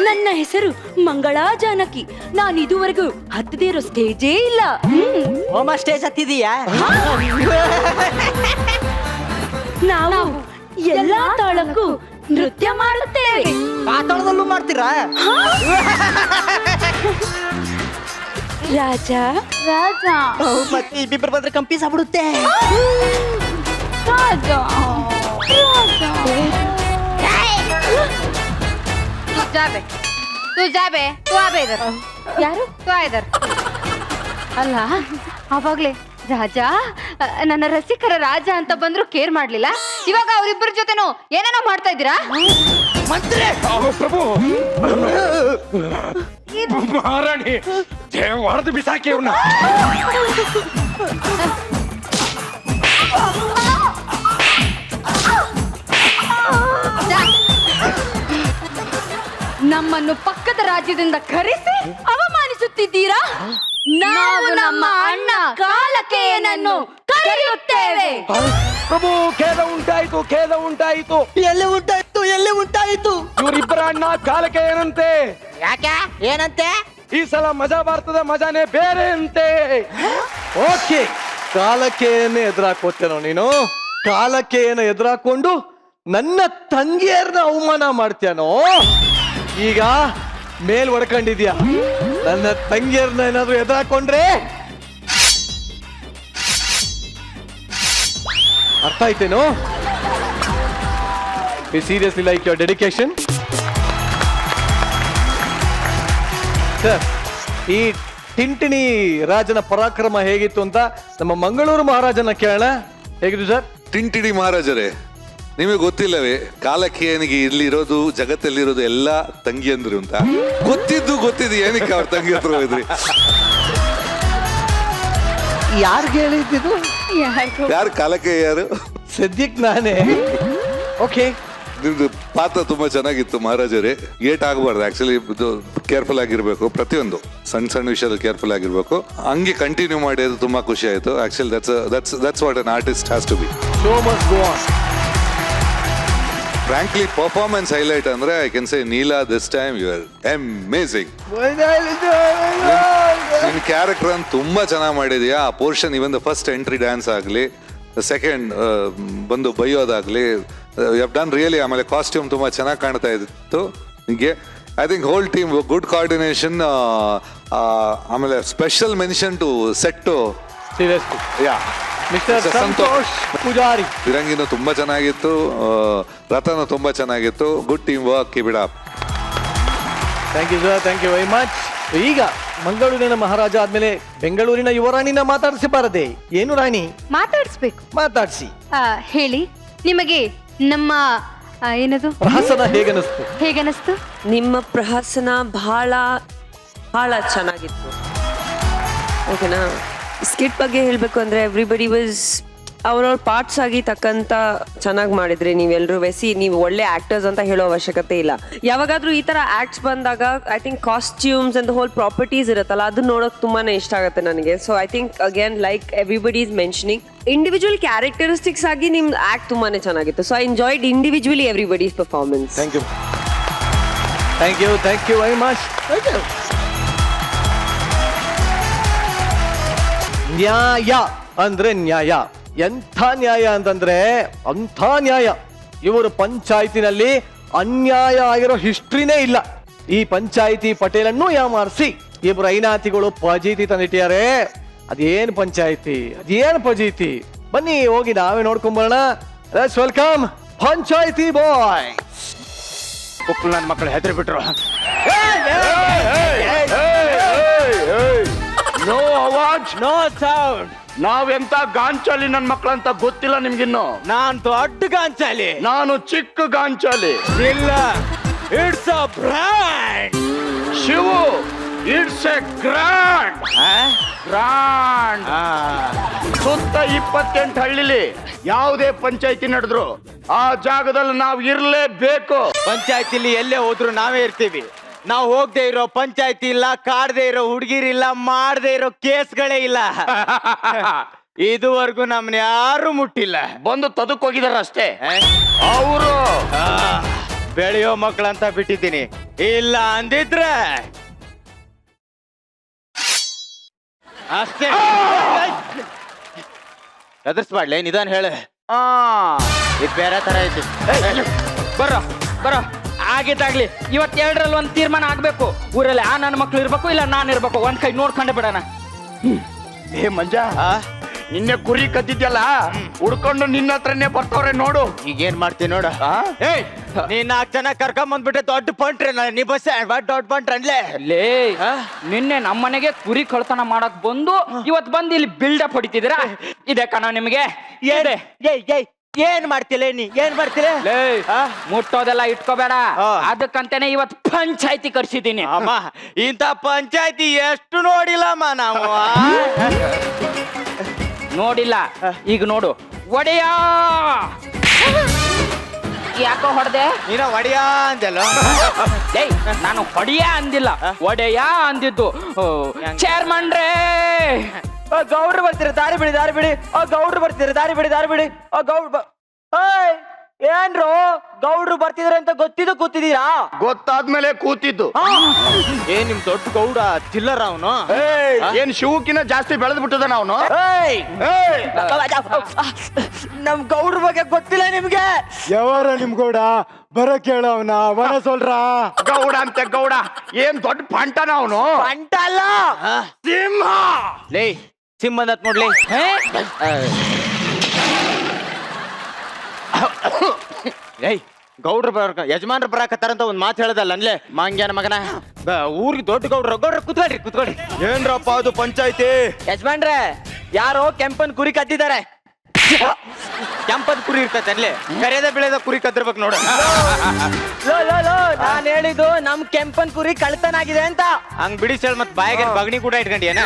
ನನ್ನ ಹೆಸರು ಮಂಗಳಾ ಜಾನಕಿ. ನಾನು ಇದುವರೆಗೂ ಹತ್ತದೇ ಇರೋ ಸ್ಟೇಜೇ ಇಲ್ಲ. ಹೋಮ ಸ್ಟೇಜ್ ಹತ್ತಿದೀಯಾ? ನಾವು ಎಲ್ಲಾ ತಾಳಕ್ಕೂ ನೃತ್ಯ ಮಾಡುತ್ತೇವೆ. ಪಾತಾಳದಲ್ಲೂ ಮಾಡ್ತೀರಾ? ರಾಜ ರಾಜ ಮತ್ತೆ ಇಬ್ಬಿಬ್ರು ಬಂದ್ರೆ ಕನ್ಫ್ಯೂಸ್ ಆಗ್ಬಿಡುತ್ತೆ. ರಾಜ ಯಾರು? ಅಲ್ಲ ಅವಾಗ್ಲೇ ರಾಜ ನನ್ನ ರಸಿಕರ ರಾಜ ಅಂತ ಬಂದ್ರು ಕೇರ್ ಮಾಡ್ಲಿಲ್ಲ. ಇವಾಗ ಅವರಿಬ್ಬರ ಜೊತೆನೂ ಏನೇನೋ ಮಾಡ್ತಾ ಇದ್ದೀರಾ? ಮಂತ್ರಿ ಪ್ರಭು ಮಹಾರಾಣಿ ಹೊಡೆದು ಬಿಸಾಕಿ ಅವ್ರನ್ನ. ನಮ್ಮನ್ನು ಪಕ್ಕದ ರಾಜ್ಯದಿಂದ ಕರೆಸಿ ಅವಮಾನಿಸುತ್ತಿದ್ದೀರಾ? ನಾವು ನಮ್ಮ ಅಣ್ಣ ಕಾಲಕೇಯನನ್ನು ಕರೆಯುತ್ತೇವೆ. ಪ್ರಭು ಖೇದ ಉಂಟಾಯಿತು, ಖೇದ ಉಂಟಾಯಿತು. ಎಲ್ಲಿ ಉಂಟಾಯ್ತು? ಎಲ್ಲಿ ಉಂಟಾಯ್ತು? ಇವರಿಬ್ಬರ ಅಣ್ಣ ಕಾಲಕ್ಕೆ ಏನಂತೆ? ಯಾಕೆ? ಏನಂತೆ? ಈ ಸಲ ಮಜಾ ಭಾರತದ ಮಜಾನೇ ಬೇರೆ ಅಂತೆ. ಓಕೆ, ಕಾಲಕೇಯನ್ನೇ ಎದುರಾಕೋತೇನೋ ನೀನು? ಕಾಲಕೇಯನ ಎದುರಾಕೊಂಡು ನನ್ನ ತಂಗಿಯರ್ನ ಅವಮಾನ ಮಾಡ್ತೀಯನೋ? ಈಗ ಮೇಲ್ ಹೊಡ್ಕೊಂಡಿದ್ಯಾ? ನನ್ನ ತಂಗಿಯರ್ನ ಏನಾದ್ರು ಎದುರಾಕೊಂಡ್ರೆ ಅರ್ಥ ಆಯ್ತೇನೋ? We seriously like your dedication sir. ಈ ಟಿಂಟಿಣಿ ರಾಜನ ಪರಾಕ್ರಮ ಹೇಗಿತ್ತು ಅಂತ ನಮ್ಮ ಮಂಗಳೂರು ಮಹಾರಾಜನ ಕೇಳೋಣ. ಹೇಗಿತ್ತು ಸರ್? ಟಿಂಟಿಡಿ ಮಹಾರಾಜರೇ, ನಿಮಗೆ ಗೊತ್ತಿಲ್ಲವೇ ಕಾಲಕೇಯನಿಗೆ ಇಲ್ಲಿರೋದು, ಜಗತ್ತಲ್ಲಿರೋದು ಎಲ್ಲ ತಂಗಿಯಂದ್ರು ಅಂತ? ಗೊತ್ತಿದ್ದು ಏನಕ್ಕೆ ಅವ್ರ ತಂಗಿ ಹತ್ರ ಹೋಗಿದ್ರಿ? ಯಾರಿಗೆ ಹೇಳಿದ್ದು? ಯಾರು ಕಾಲಕೇಯ? ಯಾರು? ಸದ್ಯಕ್ಕೆ ನಾನೇ. ಓಕೆ, ನಿಮ್ದು ಪಾತ್ರ ತುಂಬಾ ಚೆನ್ನಾಗಿತ್ತು ಮಹಾರಾಜರೇ. ಏಟ್ ಆಗಬಾರ್ದು ಆಕ್ಚುಲಿ. ಇದು ಕೇರ್ಫುಲ್ ಆಗಿರ್ಬೇಕು, ಪ್ರತಿಯೊಂದು ಸಣ್ಣ ಸಣ್ಣ ವಿಷಯದಲ್ಲಿ ಕೇರ್ಫುಲ್ ಆಗಿರ್ಬೇಕು. ಹಂಗೆ ಕಂಟಿನ್ಯೂ ಮಾಡಿ, ಅದು ತುಂಬಾ ಖುಷಿ ಆಯ್ತು. Actually that's what an artist has to be. Show must go on. Frankly performance highlight ಅಂದ್ರೆ I can say Neela, this time you are amazing. ನಿನ್ ಕ್ಯಾರೆಕ್ಟರ್ ಅನ್ನು ತುಂಬಾ ಚೆನ್ನಾಗಿ ಮಾಡಿದ್ಯಾ. ಆ portion, even the first entry dance ಆಗಲಿ, ಸೆಕೆಂಡ್ ಬಂದು ಬೈಯೋದಾಗ್ಲಿ, ಯು ಹ್ಯಾವ್ ಡನ್ ರಿಯಲಿ. ಆಮೇಲೆ ಕಾಸ್ಟ್ಯೂಮ್ ತುಂಬಾ ಚೆನ್ನಾಗಿ ಕಾಣ್ತಾ ಇತ್ತು ನಿಮಗೆ. I think whole team good coordination. ಆಮೇಲೆ special mention to set. Seriously yeah, mister Santosh Pujari. ಫಿರಂಗಿನೂ ತುಂಬಾ ಚೆನ್ನಾಗಿತ್ತು, ರಥನೂ ತುಂಬಾ ಚೆನ್ನಾಗಿತ್ತು. Good team work, keep it up. Thank you sir, thank you very much. ಈಗ ಮಂಗಳೂರಿನ ಮಹಾರಾಜ ಆದ್ಮೇಲೆ ಬೆಂಗಳೂರಿನ ಯುವರಾಣಿನ ಮಾತಾಡಿಸಬಾರದೆ? ಏನು ರಾಣಿ? ಮಾತಾಡಿಸ್ಬೇಕು. ಮಾತಾಡಿಸಿ. ಹೇಳಿ, ನಿಮಗೆ ನಮ್ಮ ಏನದು ಪ್ರಹಸನ ಹೇಗನಿಸ್ತು? ಹೇಗನಿಸ್ತು? ನಿಮ್ಮ ಪ್ರಹಸನ ಬಹಳ ಬಹಳ ಚೆನ್ನಾಗಿತ್ತು. ಓಕೆನಾ? ಸ್ಕಿಟ್ ಬಗ್ಗೆ ಹೇಳಬೇಕು ಅಂದರೆ ಎವ್ರಿಬಡಿ ವಾಸ್ ಅವ್ರವ್ರ ಪಾರ್ಟ್ಸ್ ಆಗಿ ತಕ್ಕಂತ ಚೆನ್ನಾಗಿ ಮಾಡಿದ್ರಿ ನೀವೆಲ್ಲರೂ. ನೀವು ಒಳ್ಳೆ ಆಕ್ಟರ್ಸ್ ಅಂತ ಹೇಳೋ ಅವಶ್ಯಕತೆ ಇಲ್ಲ. ಯಾವಾಗಾದ್ರೂ ಈ ತರ ಆಕ್ಟ್ಸ್ ಬಂದಾಗ I think costumes and whole properties ಇರುತ್ತಲ್ಲ, ಅದು ನೋಡೋಕೆ ತುಂಬಾನೇ ಇಷ್ಟ ಆಗುತ್ತೆ ನನಗೆ. So I think again like everybody is mentioning, individual characteristics ಆಗಿ ನಿಮ್ ಆಕ್ಟ್ ತುಂಬಾನೇ ಚೆನ್ನಾಗಿತ್ತು. So I enjoyed individually everybody's performance. Thank you, thank you, thank you very much. ನ್ಯಾಯ ಅಂದ್ರೆ ನ್ಯಾಯ. ಎಂಥ ನ್ಯಾಯ ಅಂತಂದ್ರೆ ಅಂಥ ನ್ಯಾಯ. ಇವರು ಪಂಚಾಯತಿನಲ್ಲಿ ಅನ್ಯಾಯ ಆಗಿರೋ ಹಿಸ್ಟ್ರಿನೇ ಇಲ್ಲ. ಈ ಪಂಚಾಯತಿ ಪಟೇಲನ್ನು ಯಾಮಾರಿಸಿ ಇಬ್ರು ಐನಾತಿಗಳು ಪಜೀತಿ ತಂದಿಟ್ಟಿದ್ದಾರೆ. ಅದೇನ್ ಪಂಚಾಯತಿ, ಅದೇನ್ ಪಜೀತಿ? ಬನ್ನಿ ಹೋಗಿ ನಾವೇ ನೋಡ್ಕೊಂಬರೋಣ. ಲೆಟ್ಸ್ ವೆಲ್ಕಮ್ ಪಂಚಾಯತಿ ಬಾಯ್. ಉಪ್ಪು ನನ್ನ ಮಕ್ಕಳು ಹೆದರಿ ಬಿಟ್ರು. No silence. No sound. ನಾವೆಂತ ಗಾಂಚಾಲಿ ನನ್ ಮಕ್ಕಳಂತ ಗೊತ್ತಿಲ್ಲ ನಿಮ್ಗಿನ್ನು. ನಾನ್ ದೊಡ್ಡ ಗಾಂಚಾಲಿ. ನಾನು ಚಿಕ್ಕ ಗಾಂಚಾಲಿ. ಇಲ್ಲ, it's a brand. Shivu, it's a grand. Grand. ಸುತ್ತ 28 ಹಳ್ಳಿಲಿ ಯಾವುದೇ ಪಂಚಾಯತಿ ನಡೆದ್ರು ಆ ಜಾಗದಲ್ಲಿ ನಾವು ಇರ್ಲೇಬೇಕು. ಪಂಚಾಯತಿಲಿ ಎಲ್ಲೇ ಹೋದ್ರು ನಾವೇ ಇರ್ತೀವಿ. ನಾವು ಹೋಗದೆ ಇರೋ ಪಂಚಾಯತಿ ಇಲ್ಲ, ಕಾಡದೆ ಇರೋ ಹುಡುಗಿರಿಲ್ಲ, ಮಾಡದೆ ಇರೋ ಕೇಸ್ಗಳೇ ಇಲ್ಲ. ಇದುವರೆಗೂ ನಮ್ನ ಯಾರು ಮುಟ್ಟಿಲ್ಲ. ಬಂದು ತದಕ್ ಹೋಗಿದಾರ ಅಷ್ಟೇ ಅವರು. ಬೆಳೆಯೋ ಮಕ್ಕಳಂತ ಬಿಟ್ಟಿದ್ದೀನಿ. ಇಲ್ಲ ಅಂದಿದ್ರೆ ಅಷ್ಟೇ. ಎದುರಿಸ್ಬಾಡ್ಲೆ, ನಿಧಾನ ಹೇಳ. ಇದು ಬೇರೆ ತರ ಐತಿ. ಬರೋ ಬರೋ ಆಗಿದ್ದಾಗ್ಲಿ. ಇವತ್ತೆರಡರಲ್ಲಿ ಒಂದು ತೀರ್ಮಾನ ಆಗ್ಬೇಕು. ಊರಲ್ಲಿ ನನ್ನ ಮಕ್ಳು ಇರ್ಬೇಕು, ಇಲ್ಲ ನಾನು ಇರ್ಬೇಕು. ಒಂದ್ ಕೈ ನೋಡ್ಕೊಂಡೆ ಬಿಡೋಣ. ಏ ಮಂಜ, ನಿನ್ನೆ ಕುರಿ ಕದ್ದಿದ್ಯಲ್ಲ, ಹುಡ್ಕೊಂಡು ನಿನ್ನ ಹತ್ರನೇ ಬರ್ತವ್ರೆ ನೋಡು. ಈಗೇನ್ ಮಾಡ್ತೀನಿ ನೋಡ. ಏಯ್, ನೀನ್ 4 ಜನ ಕರ್ಕೊಂಡ್ ಬಂದ್ಬಿಟ್ಟೆ. ದೊಡ್ಡ ಪಂಟ್ರೆ ನೀ ಬಸ್ ದೊಡ್ಡ ಪಂಟ್ರೆ ಅನ್ಲೇ. ಲೇ, ನಿನ್ನೆ ನಮ್ಮನೆಗೆ ಕುರಿ ಕಳ್ತನ ಮಾಡಕ್ ಬಂದು ಇವತ್ ಬಂದು ಇಲ್ಲಿ ಬಿಲ್ಡಪ್ ಹೊಡಿತಿದ್ದೀರಾ? ಇದೆ ಕಣ ನಿಮಗೆ. ಇದೆ. ಏನ್ ಮಾಡ್ತಿಲ್ಲ ನೀ? ಏನ್ ಮಾಡ್ತಿಲ್ಲ? ಲೇ, ಮುಟ್ಟೋದೆಲ್ಲ ಇಟ್ಕೋಬೇಡ. ಅದಕ್ಕಂತಾನೆ ಇವತ್ ಪಂಚಾಯ್ತಿ ಕರ್ಸಿದ್ದೀನಿ. ಅಮ್ಮ, ಇಂಥ ಪಂಚಾಯತಿ ಎಷ್ಟು ನೋಡಿಲ್ಲಮ್ಮ ನಾವು. ನೋಡಿಲ್ಲ, ಈಗ ನೋಡು. ಒಡೆಯಾ, ಯಾಕೋ ಹೊಡೆದೆ? ನೀನ ಒಡಿಯಾ ಅಂದಲ್ಲ. ಏಯ್, ನಾನು ಹೊಡಿಯ ಅಂದಿಲ್ಲ, ಒಡೆಯ ಅಂದಿದ್ದು. ಚೇರ್ಮನ್ ರೇ, ಗೌಡ್ರು ಬರ್ತೀರ, ದಾರಿ ಬಿಡಿ, ದಾರಿ ಬಿಡಿ. ಗೌಡ್ರು ಬರ್ತೀರ, ದಾರಿ ಬಿಡಿ, ದಾರಿ ಬಿಡಿ. ಗೌಡ್ರು ಏನ್ರು ಗೌಡ್ರು ಬರ್ತಿದಾರೆ ಅಂತ ಗೊತ್ತಿದ್ದು ಕೂತಿದೀರಾ? ಗೊತ್ತಾದ್ಮೇಲೆ ಕೂತಿದ್ದು. ಏನ್ ನಿಮ್ ದೊಡ್ಡ ಗೌಡ ಚಿಲ್ಲರ ಅವನು? ಏನ್ ಶಿವಕಿನ ಜಾಸ್ತಿ ಬೆಳೆದ್ ಬಿಟ್ಟದ ಅವನು. ನಮ್ ಗೌಡ್ರ ಬಗ್ಗೆ ಗೊತ್ತಿಲ್ಲ ನಿಮ್ಗೆ? ಯಾವಾರ ನಿಮ್ ಗೌಡ ಬರ ಕೇಳವನ ವನ ಸೊಲ್ರ. ಗೌಡ ಅಂತ ಗೌಡ ಏನ್ ದೊಡ್ಡ ಪಂಟನ ಅವನು. ಪಂಟ ಅಲ್ಲ, ಸಿಂಹ. ಲೇ, ಸಿಂಹ ಅಂತ ನೋಡ್ಲಿ. ಏಯ್, ಗೌಡ್ರು ಯಜಮಾನ್ರು ಬರಾಕತ್ತಾರಂತ ಒಂದ್ ಮಾತು ಹೇಳದಲ್ಲ ಅನ್ಲೇ ಮಾಂಗ್ಯಾನ ಮಗನ. ಊರಿಗೆ ದೊಡ್ಡ ಗೌಡ್ರು ಕುತ್ಕೊಳ್ರಿ, ಕುತ್ಕೊಳ್ರಿ. ಏನ್ರಪ್ಪ ಅದು ಪಂಚಾಯ್ತಿ? ಯಜಮಾನ್ರೆ, ಯಾರೋ ಕೆಂಪನ್ ಕುರಿ ಕದ್ದಿದ್ದಾರೆ. ಕೆಂಪನ್ ಕುರಿ ಇರ್ತೈತೆ ಅಲ್ಲೇ, ಕರೆಯದ ಬೆಳೆದ ಕುರಿ ಕದ್ದಿರ್ಬೇಕು ನೋಡು. ನಾನ್ ಹೇಳಿದ್ದು ನಮ್ ಕೆಂಪನ್ ಕುರಿ ಕಳ್ತನಾಗಿದೆ ಅಂತ. ಹಂಗ್ ಬಿಡಿಸೇಳ್ ಮತ್ ಬಾಯಿಗೆ ಬಗಣಿ ಕೂಡ ಇಟ್ಕೊಂಡಿಯೇನ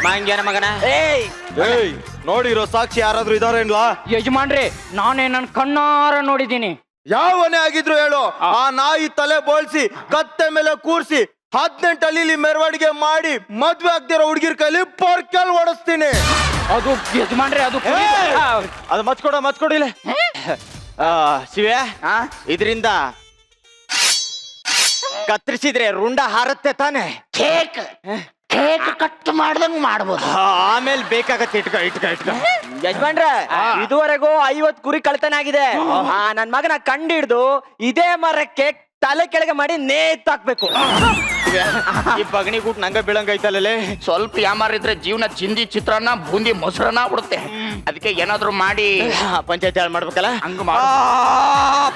ಮಾಂಗ್ಯಾನ ಮಗನ? ಏಯ್, ನೋಡಿರೋ ಸಾಕ್ಷಿ ಯಾರಾದ್ರೂ ಇದಾರೇನ್ಲಾ? ಯಜಮಾನ್ರಿ, ನಾನೇ ನನ್ನ ಕಣ್ಣಾರ ನೋಡಿದ್ದೀನಿ. ಯಾವನೇ ಆಗಿದ್ರು ಹೇಳು, ಆ ನಾಯಿ ತಲೆ ಬೋಳ್ಸಿ ಕತ್ತೆ ಮೇಲೆ ಕೂರ್ಸಿ 18 ಹಳ್ಳಿಲಿ ಮೆರವಣಿಗೆ ಮಾಡಿ ಮದ್ವೆ ಆಗ್ದಿರೋ ಹುಡುಗಿರ್ ಕೈಲಿ ಪೊರ್ಕೆಲ್ ಓಡಿಸ್ತೀನಿ. ಅದು ಯಜಮಾನ್ರಿ, ಅದು ಅದು ಮಚ್ಕೊಡಿಲ್ಲ. ಶಿವ್ಯ, ಇದರಿಂದ ಕತ್ತರಿಸಿದ್ರೆ ರುಂಡ ಹಾರತ್ತೆ ತಾನೆ? ಕೇಕ್ ಕಟ್ ಮಾಡ್ದಂಗ್ ಮಾಡ್ಬೋದು. ಆಮೇಲೆ ಬೇಕಾಗತ್ತೆ. ಇಟ್ಕ ಯಜಮಾನ್ರ, ಇದುವರೆಗೂ 50 ಕುರಿ ಕಳ್ತನ ಆಗಿದೆ. ನನ್ ಮಗನ ಕಂಡಿಡ್ದು ಇದೇ ಮರಕ್ಕೆ ತಲೆ ಕೆಳಗೆ ಮಾಡಿ ನೇತಾಕ್ಬೇಕು. ಈ ಬಗಣಿ ಕೂಟ್ ನಂಗ ಬೀಳಂಗ ಐತಲ್ಲೇ. ಸ್ವಲ್ಪ ಯಾಮಾರಿದ್ರೆ ಜೀವನ ಚಿಂದಿ ಚಿತ್ರಾನ್ನ ಬೂಂದಿ ಮೊಸರನ್ನ ಬಿಡುತ್ತೆ. ಅದಕ್ಕೆ ಏನಾದ್ರು ಮಾಡಿ ಪಂಚಾಯತಿ ಹಾಳು ಮಾಡ್ಬೇಕಲ್ಲ. ಹಂಗ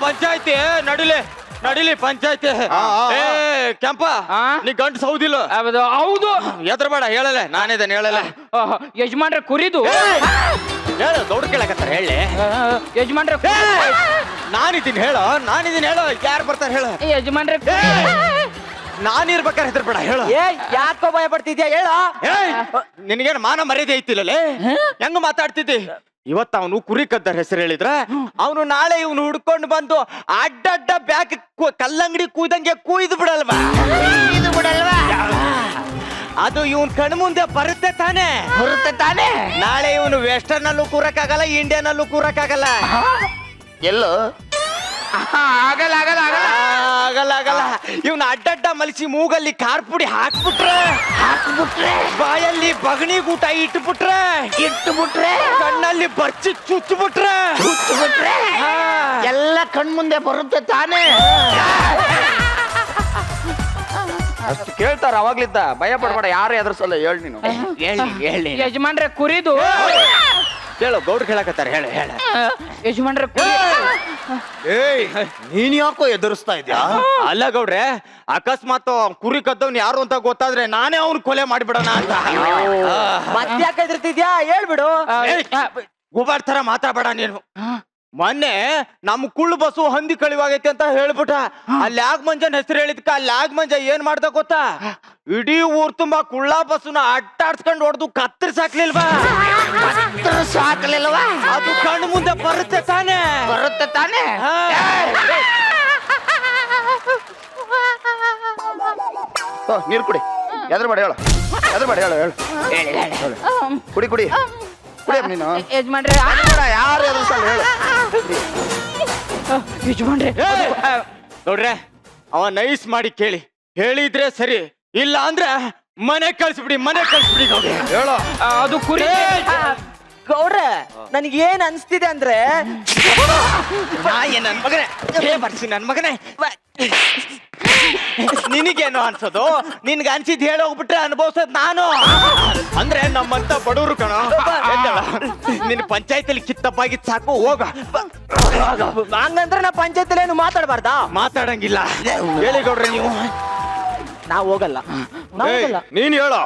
ಪಂಚಾಯತಿ ನಡಿಲಿ ಪಂಚಾಯತಿ. ಕೆಂಪ, ನೀ ಗಂಟು ಸೌದಿಲ್ಲ? ಹೌದು. ಎದ್ರಬೇಡ, ಹೇಳಲ್ಲ. ನಾನಿದ್ದೇನೆ, ಹೇಳಲ್ಲ. ಯಜಮಾನ್ರೆ, ಕುರಿದು ಹೇಳು, ಗೌಡ್ರು ಕೇಳಕತ್ತಾರ. ಹೇಳಿ ಯಜಮಾನ್ರೆ, ನಾನಿದ್ದೀನಿ ಹೇಳು. ಯಾರು ಬರ್ತಾರೆ ಹೇಳು? ಯಜಮಾನ್ರೆ, ನಾನಿರ್ಬೇಕಾದ್ರೆ ಹೆದರ್ಬೇಡ, ಹೇಳು. ಯಾಕೋ ಭಯ ಪಡ್ತಿದ್ಯಾ? ಹೇಳ. ನಿನಗೇನು ಮಾನ ಮರ್ಯಾದೆ ಐತಿಲ್ಲೇ? ಹೆಂಗ ಮಾತಾಡ್ತಿದ್ದಿ? ಇವತ್ತು ಅವನು ಕುರಿ ಕದ್ದರ ಹೆಸರು ಹೇಳಿದ್ರ, ಅವನು ನಾಳೆ ಇವನು ಹುಡ್ಕೊಂಡು ಬಂದು ಅಡ್ಡಡ್ಡ ಬ್ಯಾಗ್ ಕಲ್ಲಂಗಡಿ ಕೂಯ್ದಂಗೆ ಕೂಯ್ದು ಬಿಡಲ್ವಾ? ಅದು ಇವನ್ ಕಣ್ ಮುಂದೆ ಬರುತ್ತೆ ತಾನೆ? ನಾಳೆ ಇವನು ವೆಸ್ಟರ್ನ್ ಅಲ್ಲೂ ಕೂರಕ್ಕಾಗಲ್ಲ, ಇಂಡಿಯನ್ ಅಲ್ಲೂ ಕೂರಕ್ಕಾಗಲ್ಲ. ಎಲ್ಲೋ ಆಗಲ್ಲ. ಇವನ್ ಅಡ್ಡಡ್ಡ ಮಲಿಸಿ ಮೂಗಲ್ಲಿ ಖಾರ ಪುಡಿ ಹಾಕ್ಬಿಟ್ರೆ ಬಾಯಲ್ಲಿ ಬಗಣಿ ಊಟ ಇಟ್ಬಿಟ್ರೆ ಕಣ್ಣಲ್ಲಿ ಬರ್ಚಿ ಚುಚ್ಚಿಬಿಟ್ರೆ ಎಲ್ಲ ಕಣ್ ಮುಂದೆ ಬರುತ್ತೆ ತಾನೇ. ಅಷ್ಟು ಕೇಳ್ತಾರ ಅವಾಗ್ಲಿದ್ದ. ಭಯ ಪಡ್ಬೇಡ, ಯಾರು ಎದುರಿಸಲ್ಲ. ಹೇಳಿ ನೀನು. ಹೇಳಿ. ಯಜಮಾನ್ರೆ, ಕುರಿದು ಹೇಳು ಗೌಡ್ರು ಹೇಳಕತ್ತಾರೆ ಹೇಳು ಹೇಳು ಯಜಮಾನ್ರೆ ಏಯ್ ನೀನ್ ಯಾಕೋ ಎದುರಿಸ್ತಾ ಇದ್ಯಾ ಅಲ್ಲ ಗೌಡ್ರೆ ಅಕಸ್ಮಾತ್ ಕುರಿ ಕದ್ದವ್ನು ಯಾರು ಅಂತ ಗೊತ್ತಾದ್ರೆ ನಾನೇ ಅವ್ನು ಕೊಲೆ ಮಾಡಿಬಿಡೋಣ ಅಂತ ಮತ್ತೆ ಯಾಕೆ ಹೆದರ್ತಿದ್ಯಾ ಹೇಳ್ಬಿಡು. ಗುಬಾಡ್ ತರ ಮಾತಾಡಬೇಡ ನೀನು. ಮೊನ್ನೆ ನಮ್ ಕುಳ್ಳು ಬಸ್ಸು ಹಂದಿ ಕಳಿವಾಗೈತಿ ಅಂತ ಹೇಳ್ಬಿಟ್ಟ. ಅಲ್ಲಿ ಲ್ಯಾಗ್ ಮಂಜನ್ ಹೆಸರು ಹೇಳಿದ್ಕ ಲ್ಯಾಗ್ ಮಂಜ ಏನ್ ಮಾಡ್ದ ಗೊತ್ತಾ, ಇಡೀ ಊರ್ ತುಂಬಾ ಕುಳ್ಳ ಬಸ್ಸುನ ಅಟ್ಟಾಡ್ಸ್ಕೊಂಡ್ ಹೊಡೆದು ಕತ್ತರಿಸಾಕ್ಲಿಲ್ವಾ? ಸಾಕಲಿಲ್ವಾ? ಅದು ಕಣ್ಣು ಮುಂದೆ ಬರುತ್ತೆ ತಾನೇ. ಬರುತ್ತೆ ತಾನೇ. ನೀರು ಕುಡಿ. ಎದ್ರ ಬೇಡ ಹೇಳು, ಎದ್ರ ಬೇಡ ಹೇಳು ಹೇಳು ಕುಡಿ ಕುಡಿ ಕುಡಿ ನೀನು. ಯಜಮಾನ್ರೆ ಯಾರು ಎದುರಿಸಲ್ಲ ಹೇಳು. ಯಜಮಾನ್ರೆ ನೋಡ್ರೆ ಅವ ನೈಸ್ ಮಾಡಿ ಕೇಳಿ, ಹೇಳಿದ್ರೆ ಸರಿ, ಇಲ್ಲ ಅಂದ್ರೆ ಮನೆ ಕಳ್ಸ್ಬಿಡಿ, ಮನೆ ಕಳ್ಸ್ಬಿಡಿ ಗೌಡ್ರೆ. ಹೇಳೋ ಅದು ಕುರಿ ಗೌಡ್ರೆ ನನಗೆ ಏನ್ ಅನ್ಸ್ತಿದೆ ಅಂದ್ರೆ ನನ್ ಮಗನೇ ಬರ್ಸಿ ನನ್ ಮಗನೇ. ನಿನಗೇನು ಅನ್ಸೋದು? ನಿನ್ಗೆ ಅನ್ಸಿದ್ ಹೇಳೋಗ್ಬಿಟ್ರೆ ಅನುಭವಿಸೋದ್ ನಾನು. ಅಂದ್ರೆ ನಮ್ಮಂತ ಬಡವರು ಕಣ. ನಿನ್ ಪಂಚಾಯತಿಲಿ ಕಿತ್ತಪ್ಪಾಗಿದ್ ಸಾಕು, ಹೋಗ. ಹಂಗಂದ್ರೆ ನಾ ಪಂಚಾಯತಿಲಿ ಏನು ಮಾತಾಡ್ಬಾರ್ದಾ? ಮಾತಾಡಂಗಿಲ್ಲ. ಹೇಳಿ ಗೌಡ್ರೆ ನೀವು. ನಾವ್ ಹೋಗಲ್ಲ, ನಾವ್ ಹೋಗಲ್ಲ. ನೀನ್ ಹೇಳೋ.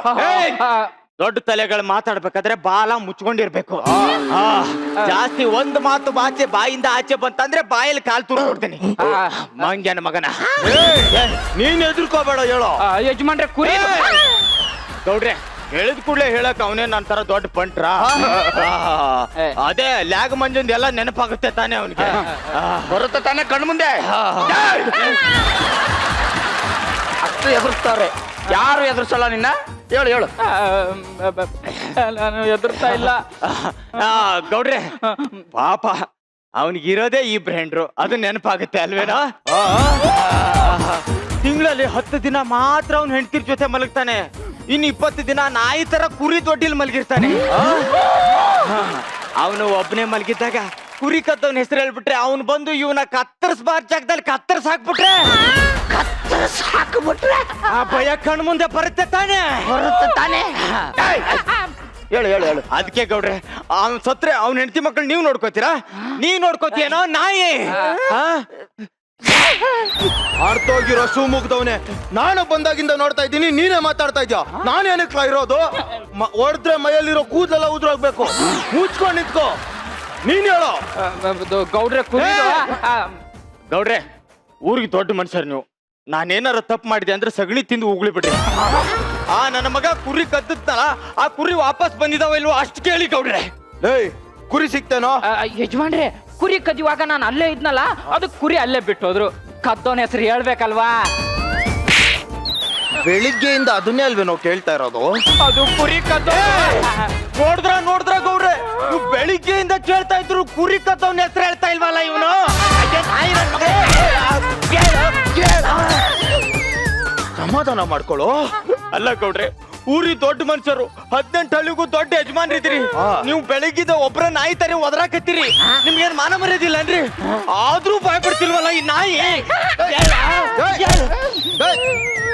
ದೊಡ್ಡ ತಲೆಗಳು ಮಾತಾಡ್ಬೇಕಾದ್ರೆ ಬಾಲ ಮುಚ್ಕೊಂಡಿರ್ಬೇಕು. ಜಾಸ್ತಿ ಒಂದು ಮಾತು ಬಾಯಿಂದ ಆಚೆ ಬಂತಂದ್ರೆ ಬಾಯಲ್ಲಿ ಕಾಲ್ ತುರ್ಕೊಡ್ತೀನಿ. ಮಂಗ್ಯನ ಮಗನ ನೀನ್ ಎದುರ್ಕೋಬೇಡ, ಹೇಳೋ. ಯಜಮಾನ್ರೆ ಕುರಿ ಗೌಡ್ರೆ ಹೇಳಿದ್ ಕೂಡ್ಲೆ ಹೇಳಕ್ ಅವನೇ ನನ್ ತರ ದೊಡ್ಡ ಪಂಟ್ರ. ಅದೇ ಲ್ಯಾಗ್ ಮಂಜಂದ್ ಎಲ್ಲ ನೆನಪಾಗುತ್ತೆ ತಾನೇ ಅವನಿಗೆ. ಬರುತ್ತೆ ತಾನೇ ಕಣ್ಮುಂದೆ. ಅಷ್ಟು ಎದುರಿಸ್ತಾವ್ರೆ, ಯಾರು ಎದುರಿಸಲ್ಲ ನಿನ್ನ. ಹೇಳು ಹೇಳು. ನಾನು ಎದುರ್ತಾ ಇಲ್ಲ. ಗೌಡ್ರೆ ಪಾಪ ಅವನಿಗಿರೋದೇ ಈ ಬ್ರ್ಯಾಂಡ್ರು, ಅದು ನೆನಪಾಗುತ್ತೆ ಅಲ್ವೇನೋ. ತಿಂಗಳಲ್ಲಿ 10 ದಿನ ಮಾತ್ರ ಅವ್ನ ಹೆಂಡತಿರ್ ಜೊತೆ ಮಲಗ್ತಾನೆ, ಇನ್ನು 20 ದಿನ ನಾಯಿ ತರ ಕುರಿ ದೊಡ್ಡಿಲ್ ಮಲಗಿರ್ತಾನೆ. ಅವನು ಒಬ್ಬನೇ ಮಲಗಿದ್ದಾಗ ಕುರಿ ಕದ್ದವನ ಹೆಸರು ಹೇಳ್ಬಿಟ್ರೆ ಅವನು ಬಂದು ಇವನ ಕತ್ತರಿಸಬಾರ ಜಾಗದಲ್ಲಿ ಕತ್ತರಿಸಾಕ್ಬಿಟ್ರೆ ಆ ಭಯ ಕಣ್ ಮುಂದೆ ಬರುತ್ತೆ ತಾನೇ. ಹೇಳು ಹೇಳು ಹೇಳು. ಅದಕ್ಕೆ ಗೌಡ್ರೆ ಅವ್ನ್ ಸತ್ರೆ ಅವ್ನ ಹೆಂಡತಿ ಮಕ್ಕಳು ನೀವ್ ನೋಡ್ಕೋತೀರಾ? ನೀ ನೋಡ್ಕೋತೀಯನೋ ನಾಯಿ? ಆಡ್ತೋಗಿರೋ ಶೂ ಮುಗ್ದವನೆ ನಾನು ಬಂದಾಗಿಂದ ನೋಡ್ತಾ ಇದ್ದೀನಿ, ನೀನೇ ಮಾತಾಡ್ತಾ ಇದ್ಯಾ. ನಾನೇನಕ್ಕೆ ಇರೋದು? ಹೊಡೆದ್ರೆ ಮೈಯಲ್ಲಿರೋ ಕೂದಲೆಲ್ಲ ಉದ್ರೋಗ್ಬೇಕು. ಮುಚ್ಕೊಂಡ್ ನಿಂತ್ಕೋ. ನೀನ್ ಹೇಳೋ. ಗೌಡ್ರೆ ಕುರಿ ಗೌಡ್ರೆ ಊರಿಗೆ ದೊಡ್ಡ ಮನುಷ್ಯರು ನೀವು. ನಾನೇನಾರ ತಪ್ಪು ಮಾಡಿದೆ ಅಂದ್ರೆ ಸಗಣಿ ತಿಂದು ಉಗುಳಿ ಬಿಡ್ರಿ. ನನ್ನ ಮಗ ಕುರಿ ಕದ್ದದ್ನಲ್ಲ, ಆ ಕುರಿ ವಾಪಸ್ ಬಂದಿದಾವ ಇಲ್ವೋ ಅಷ್ಟು ಕೇಳಿ ಗೌಡ್ರೆ. ಏಯ್ ಕುರಿ ಸಿಕ್ತೇನೋ? ಯಜಮಾನ್ರೆ ಕುರಿ ಕದಿವಾಗ ನಾನು ಅಲ್ಲೇ ಇದ್ನಲ್ಲ, ಅದು ಕುರಿ ಅಲ್ಲೇ ಬಿಟ್ಟೋದ್ರು. ಕದ್ದೋನ್ ಹೆಸರು ಹೇಳ್ಬೇಕಲ್ವಾ? ಬೆಳಿಗ್ಗೆಯಿಂದ ಅದನ್ನೇ ಅಲ್ವೇ ನಾವು ಕೇಳ್ತಾ ಇರೋದು. ಅದು ಕುರಿ ಕದ್ದೋ. ನೋಡಿದ್ರ ಗೌಡ್ರೆ ನೀವು ಬೆಳಿಗ್ಗೆಯಿಂದ ಕೇಳ್ತಾ ಇದ್ರು, ಕುರಿ ಕದ್ದವನ ಹೆಸರು ಹೇಳ್ತಾ ಇಲ್ವಲ್ಲ ಇವನು. ಸಮಾಧಾನ ಮಾಡ್ಕೊಳ್ಳೋ. ಅಲ್ಲ ಗೌಡ್ರೆ ಊರಿ ದೊಡ್ಡ ಮನುಷ್ಯರು, 18 ಹಳ್ಳಿಗೂ ದೊಡ್ಡ ಯಜಮಾನ್ರಿದ್ದೀರಿ. ನೀವು ಬೆಳಗ್ಗಿದ ಒಬ್ರ ನಾಯಿ ತರ ಒದರಾಕತ್ತೀರಿ. ನಿಮ್ಗೇನ್ ಮಾನ ಮರ್ಯಾದಿಲ್ಲನ್ರಿ? ಆದ್ರೂ ಭಯ ಪಡ್ತಿಲ್ವಲ್ಲ ಈ ನಾಯಿ.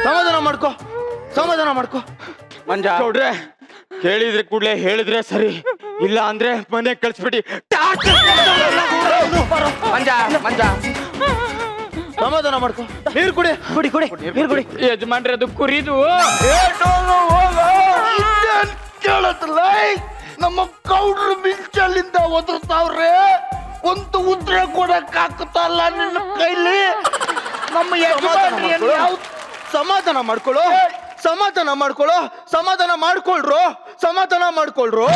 ಸಮಾಧಾನ ಮಾಡ್ಕೋ, ಸಮಾಧಾನ ಮಾಡ್ಕೋ ಮಂಜ. ಗೌಡ್ರೆ ಕೇಳಿದ್ರೆ ಕೂಡ್ಲೆ ಹೇಳಿದ್ರೆ ಸರಿ, ಇಲ್ಲ ಅಂದ್ರೆ ಮನೆ ಕಳ್ಸ್ಬಿಡಿ. ಮಂಜ ಮಂಜ ಸಮಾಧಾನ ಮಾಡ್ಕೋ. ನೀರು ಕುಡಿ ಕುಡಿ ಕುಡಿ ನೀರು ಕುಡಿ. ಯಜಮಾನ್ರೆ ಅದು ಕುರಿದು. ಕೇಳತ್ತಲ್ಲ, ನಮ್ಮ ಗೌಡ್ರು ಮಿಂಚಲ್ಲಿಂದ ಒದರ್ತಾವ್ರೆ, ಒಂದು ಉದ್ರ ಕೊಡಕ್ ಆಗ್ತಲ್ಲ ನಿನ್ನ ಕೈಲಿ. ನಮ್ಮ ಸಮಾಧಾನ ಮಾಡ್ಕೊಳ್ಳೋ, ಸಮಾಧಾನ ಮಾಡ್ಕೊಳ್ಳೋ, ಸಮಾಧಾನ ಮಾಡ್ಕೊಳ್ರು, ಸಮಾಧಾನ ಮಾಡ್ಕೊಳ್ರು.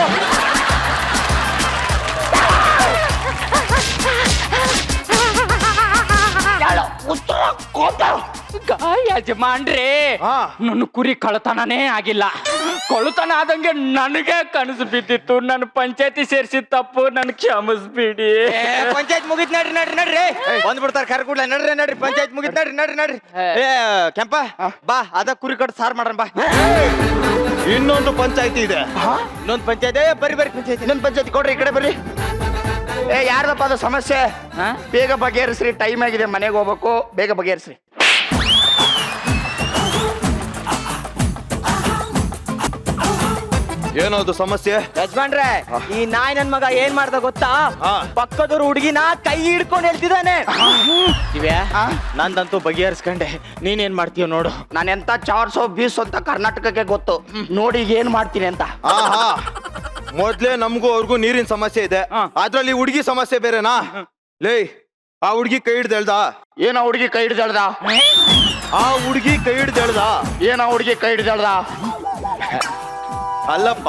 ಯಜಮಾನ್ರೆ ನನ್ನ ಕುರಿ ಕಳತನನೇ ಆಗಿಲ್ಲ. ಕೊಳತನ ಆದಂಗೆ ನನಗೆ ಕನಸು ಬಿದ್ದಿತ್ತು. ನನ್ನ ಪಂಚಾಯತಿ ಸೇರಿಸಿದ ತಪ್ಪು ನನ್ ಕ್ಷಮಿಸ್ಬಿಡಿ. ಪಂಚಾಯತ್ ಮುಗಿತ್ ನಡ್ರಿ ನಡ್ರಿ ನಡ್ರಿ ಬಂದ್ಬಿಡ್ತಾರ ಕರ್ಕೂಡ್ಲ. ನಡ್ರಿ ನಡ್ರಿ ಪಂಚಾಯತ್ ಮುಗಿತ್ ನಡ್ರಿ ನಡ್ರಿ ನಡ್ರಿ. ಕೆಂಪ ಬಾ, ಅದ ಕುರಿ ಕಟ್ ಸಾರ್ ಮಾಡ್ರ ಬಾ. ಇನ್ನೊಂದು ಪಂಚಾಯತಿ ಇದೆ, ಇನ್ನೊಂದು ಪಂಚಾಯತಿ. ಬರ್ರಿ ಬರ್ರಿ ಪಂಚಾಯತಿ, ಇನ್ನೊಂದು ಪಂಚಾಯತಿ ಕೊಡ್ರಿ, ಈ ಕಡೆ ಬರ್ರಿ. ಯಾರ್ದಪ್ಪ ಅದು ಸಮಸ್ಯೆ? ಬೇಗ ಬಗೆಹರಿಸ್ರಿ, ಟೈಮ್ ಆಗಿದೆ, ಮನೆಗೆ ಹೋಗ್ಬೇಕು, ಬೇಗ ಬಗೆಹರಿಸ್ರಿ. ಏನದು ಸಮಸ್ಯೆ? ಯಜಮಾನ್ರೆ, ಈ ನಾಯಿ ನನ್ ಮಗ ಏನ್ ಮಾಡ್ದ ಗೊತ್ತಾ? ಪಕ್ಕದವ್ರ ಹುಡುಗಿನ ಕೈ ಹಿಡ್ಕೊಂಡು ಹೇಳ್ತಿದ್ದಾನೆ. ಇವ್ಯಾ ನಂದಂತೂ ಬಗೆಹರಿಸ್ಕೊಂಡೆ, ನೀನೇನ್ ಮಾಡ್ತೀಯ ನೋಡು. ನಾನು ಎಂತ 420 ಅಂತ ಕರ್ನಾಟಕಕ್ಕೆ ಗೊತ್ತು. ನೋಡಿ ಈಗ ಏನ್ ಮಾಡ್ತೀನಿ ಅಂತ. ಮೊದ್ಲೇ ನಮಗೂ ಅವ್ರಿಗೂ ನೀರಿನ ಸಮಸ್ಯೆ ಇದೆ, ಅದ್ರಲ್ಲಿ ಹುಡುಗಿ ಸಮಸ್ಯೆ ಬೇರೆನಾ? ಲೇ, ಆ ಹುಡುಗಿ ಕೈ ಹಿಡ್ದು ಹೇಳ್ದ? ಏನ ಹುಡುಗಿ ಕೈ ಹಿಡ್ದು ಹೇಳ್ದ? ಆ ಹುಡುಗಿ ಕೈ ಹಿಡ್ದು ಹೇಳ್ದ? ಏನ ಹುಡುಗಿ ಕೈ ಹಿಡ್ದು ಹೇಳ್ದ? ಅಲ್ಲಪ್ಪ,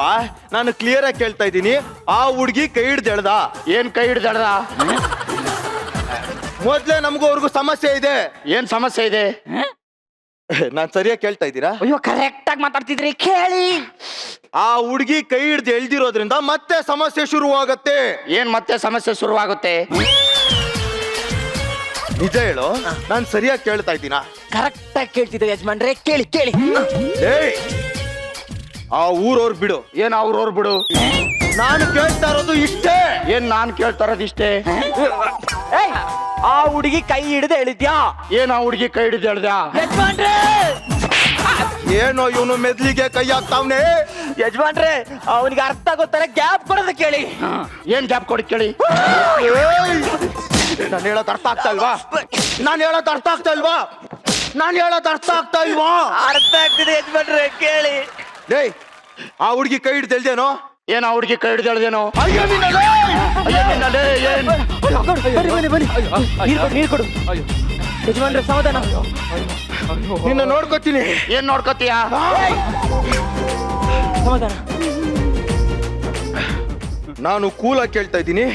ನಾನು ಕ್ಲಿಯರ್ ಆಗಿ ಕೇಳ್ತಾ ಇದ್ದೀನಿ, ಆ ಹುಡುಗಿ ಕೈ ಹಿಡ್ದು ಹೇಳ್ದ? ಏನ್ ಕೈ ಹಿಡ್ದು ಹೇಳ್ದ? ಮೊದ್ಲೇ ನಮಗೂ ಅವ್ರಿಗೂ ಸಮಸ್ಯೆ ಇದೆ. ಏನ್ ಸಮಸ್ಯೆ ಇದೆ? ನಾನ್ ಸರಿಯಾಗಿ ಕೇಳ್ತಾ ಇದ್ದೀರಾ? ಅಯ್ಯೋ, ಕರೆಕ್ಟ್ ಆಗಿ ಮಾತಾಡ್ತಿದ್ರಿ, ಕೇಳಿ. ಆ ಹುಡುಗಿ ಕೈ ಹಿಡ್ದು ಎಳ್ದಿರೋದ್ರಿಂದ ಮತ್ತೆ ಸಮಸ್ಯೆ ಶುರುವಾಗತ್ತೆ. ಏನ್ ಮತ್ತೆ ಸಮಸ್ಯೆ ಶುರುವಾಗುತ್ತೆ? ನಿಜ ಹೇಳು, ನಾನ್ ಸರಿಯಾಗಿ ಕೇಳ್ತಾ ಇದ್ದೀನ? ಕರೆಕ್ಟ್ ಆಗಿ ಕೇಳ್ತಿದ್ದೆ ಯಜಮಾನ್ರೆ, ಕೇಳಿ ಕೇಳಿ. ಏಯ್, ಆ ಊರವ್ರು ಬಿಡು. ಏನ್ ಅವ್ರವ್ರು ಬಿಡು. ನಾನು ಕೇಳ್ತಾ ಇರೋದು ಇಷ್ಟೇ. ಏನ್ ನಾನ್ ಕೇಳ್ತಾ ಇರೋದು ಇಷ್ಟೇ. ಏಯ್, ಆ ಹುಡುಗಿ ಕೈ ಹಿಡಿದು ಹೇಳಿದ್ಯಾ? ಏನ್ ಆ ಹುಡುಗಿ ಕೈ ಹಿಡ್ದು ಹೇಳ್ದ? ಯಜಮಾನ್ರೆ, ಏನೋ ಇವನು ಮೆದ್ಲಿಗೆ ಕೈ ಹಾಕ್ತಾವ್ನೆ. ಯಜಮಾನ್ರೆ, ಅವನಿಗೆ ಅರ್ಥ ಗೊತ್ತಾರೆ, ಗ್ಯಾಪ್ ಕೊಡೋದು ಕೇಳಿ. ಏನ್ ಗ್ಯಾಪ್ ಕೊಡಿ ಕೇಳಿ. ನಾನು ಹೇಳೋದು ಅರ್ಥ ಆಗ್ತಾ ಇಲ್ವಾ? ನಾನು ಹೇಳೋದು ಅರ್ಥ ಆಗ್ತಾ ಇಲ್ವಾ? ನಾನು ಹೇಳೋದು ಅರ್ಥ ಆಗ್ತಾ ಇಲ್ವಾ? ಅರ್ಥ ಆಗ್ತಿದೆ ಯಜಮಾನ್ರೆ, ಕೇಳಿ. ಏಯ್, ಆ ಹುಡುಗಿ ಕೈ ಹಿಡ್ದು ಎಳ್ದೇನೋ? ಏನ್ ಆ ಹುಡುಗಿ ಕೈ ಹಿಡ್ದು ಹೇಳ್ದೇನೋ? ಅಯ್ಯೋ ನಿನ್ನಲೇ! ಅಯ್ಯೋ ನಿನ್ನಲೇ, ಏನ್? ನೀರು ಕೊಡು ಯಜಮಾನ್ರೆ, ಸಮಾಧಾನ. ನಿನ್ನ ನೋಡ್ಕೊತೀನಿ. ಏನ್ ನೋಡ್ಕೋತೀಯ? ಸಮಾಧಾನ. ನಾನು ಕೂಲಾಗಿ ಕೇಳ್ತಾ ಇದ್ದೀನಿ,